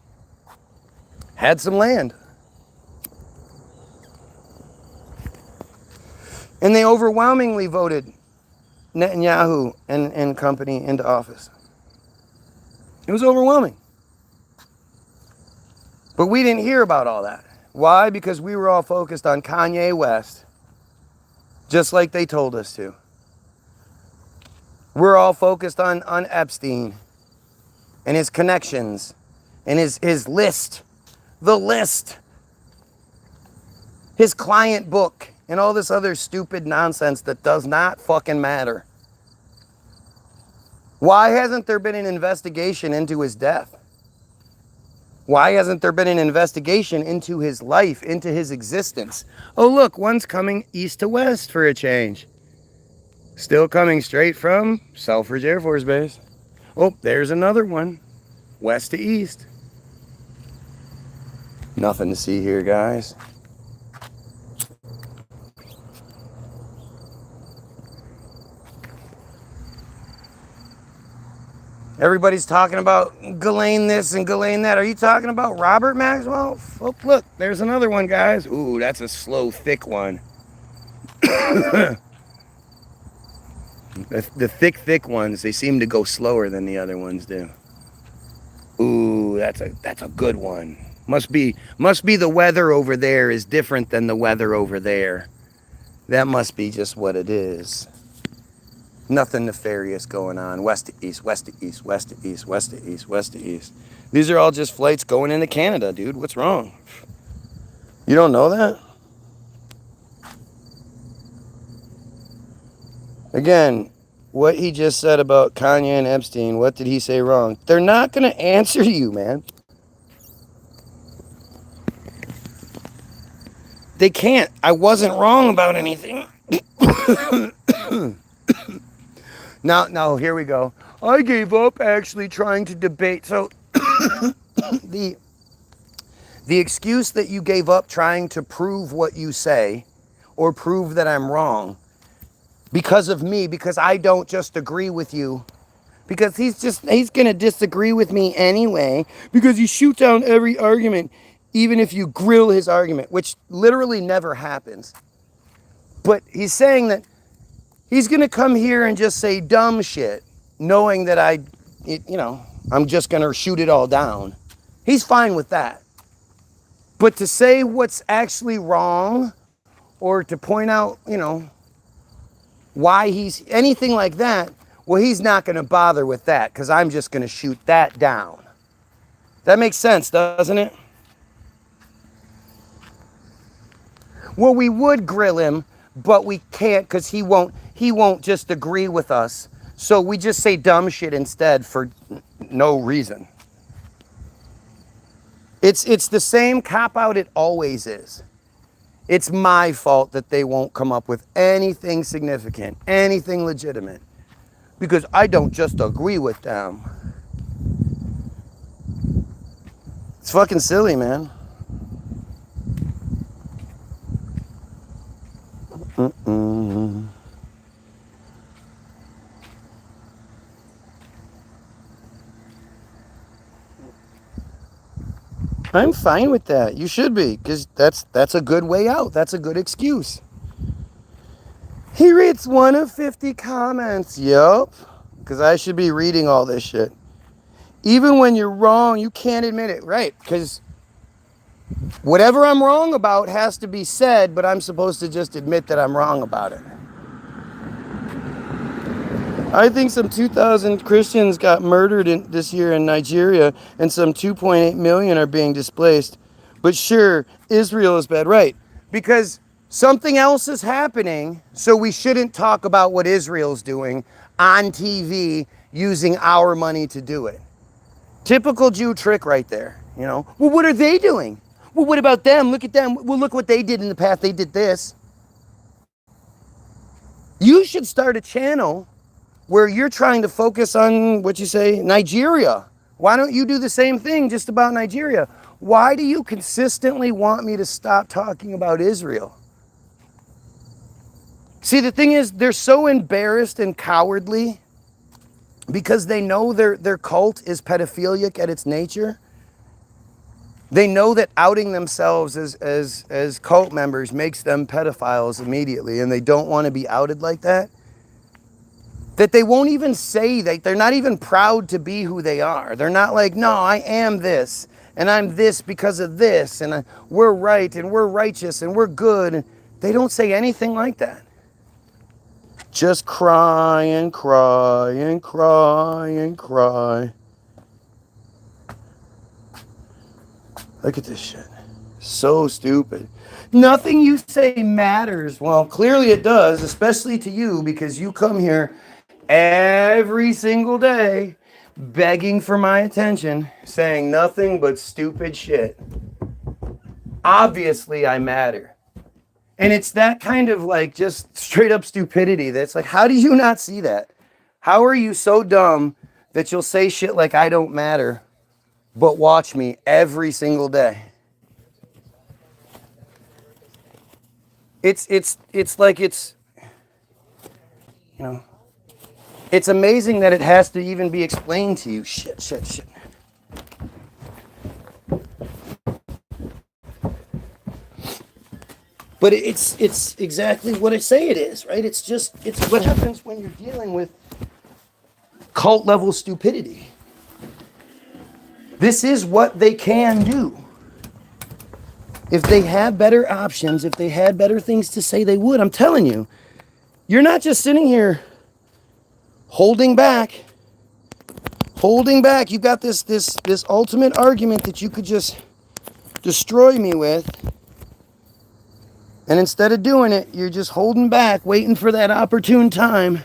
had some land. And they overwhelmingly voted Netanyahu and company into office. It was overwhelming. But we didn't hear about all that. Why? Because we were all focused on Kanye West, just like they told us to. We're all focused on Epstein and his connections and his list, the list, his client book, and all this other stupid nonsense that does not fucking matter. Why hasn't there been an investigation into his death? Why hasn't there been an investigation into his life, into his existence? Oh, look, one's coming east to west for a change. Still coming straight from Selfridge Air Force Base. Oh, there's another one. West to east. Nothing to see here, guys. Everybody's talking about Ghislaine this and Ghislaine that. Are you talking about Robert Maxwell? Oh, look, there's another one, guys. Ooh, that's a slow, thick one. The thick ones, they seem to go slower than the other ones do. Ooh, that's a good one. Must be the weather over there is different than the weather over there. That must be just what it is. Nothing nefarious going on. West to east, west to east, west to east, west to east, west to east. These are all just flights going into Canada, dude. What's wrong? You don't know that? Again, what he just said about Kanye and Epstein, what did he say wrong? They're not going to answer you, man. They can't. I wasn't wrong about anything. Now, here we go. I gave up actually trying to debate. So, the excuse that you gave up trying to prove what you say or prove that I'm wrong because of me, because I don't just agree with you, because he's going to disagree with me anyway, because you shoot down every argument, even if you grill his argument, which literally never happens. But he's saying that he's going to come here and just say dumb shit, knowing that I'm just going to shoot it all down. He's fine with that. But to say what's actually wrong or to point out, why he's anything like that, well, he's not going to bother with that because I'm just going to shoot that down. That makes sense, doesn't it? Well, we would grill him, but we can't because he won't just agree with us. So we just say dumb shit instead for no reason. It's the same cop-out it always is. It's my fault that they won't come up with anything significant, anything legitimate, because I don't just agree with them. It's fucking silly, man. I'm fine with that. You should be, because that's a good way out. That's a good excuse. He reads 1 of 50 comments. Yup. Because I should be reading all this shit. Even when you're wrong, you can't admit it. Right. Because whatever I'm wrong about has to be said, but I'm supposed to just admit that I'm wrong about it. I think some 2,000 Christians got murdered this year in Nigeria, and some 2.8 million are being displaced. But sure, Israel is bad, right? Because something else is happening, so we shouldn't talk about what Israel's doing on TV using our money to do it. Typical Jew trick right there, Well, what are they doing? Well, what about them? Look at them. Well, look what they did in the past. They did this. You should start a channel where you're trying to focus on, Nigeria. Why don't you do the same thing just about Nigeria? Why do you consistently want me to stop talking about Israel? See, the thing is, they're so embarrassed and cowardly because they know their cult is pedophilic at its nature. They know that outing themselves as cult members makes them pedophiles immediately, and they don't want to be outed like that. That they won't even say that. They're not even proud to be who they are. They're not like, no, I am this, and I'm this because of this, and we're right, and we're righteous, and we're good. They don't say anything like that. Just cry and cry and cry and cry. Look at this shit. So stupid. Nothing you say matters. Well, clearly it does, especially to you, because you come here every single day begging for my attention, saying nothing but stupid shit. Obviously I matter. And it's that kind of just straight up stupidity that's how do you not see that? How are you so dumb that you'll say shit like I don't matter, but watch me every single day? It's It's amazing that it has to even be explained to you. Shit. But it's exactly what I say it is, right? It's what happens when you're dealing with cult level stupidity. This is what they can do. If they had better options, if they had better things to say, they would. I'm telling you. You're not just sitting here holding back. You've got this ultimate argument that you could just destroy me with. And instead of doing it, you're just holding back, waiting for that opportune time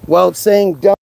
while saying dumb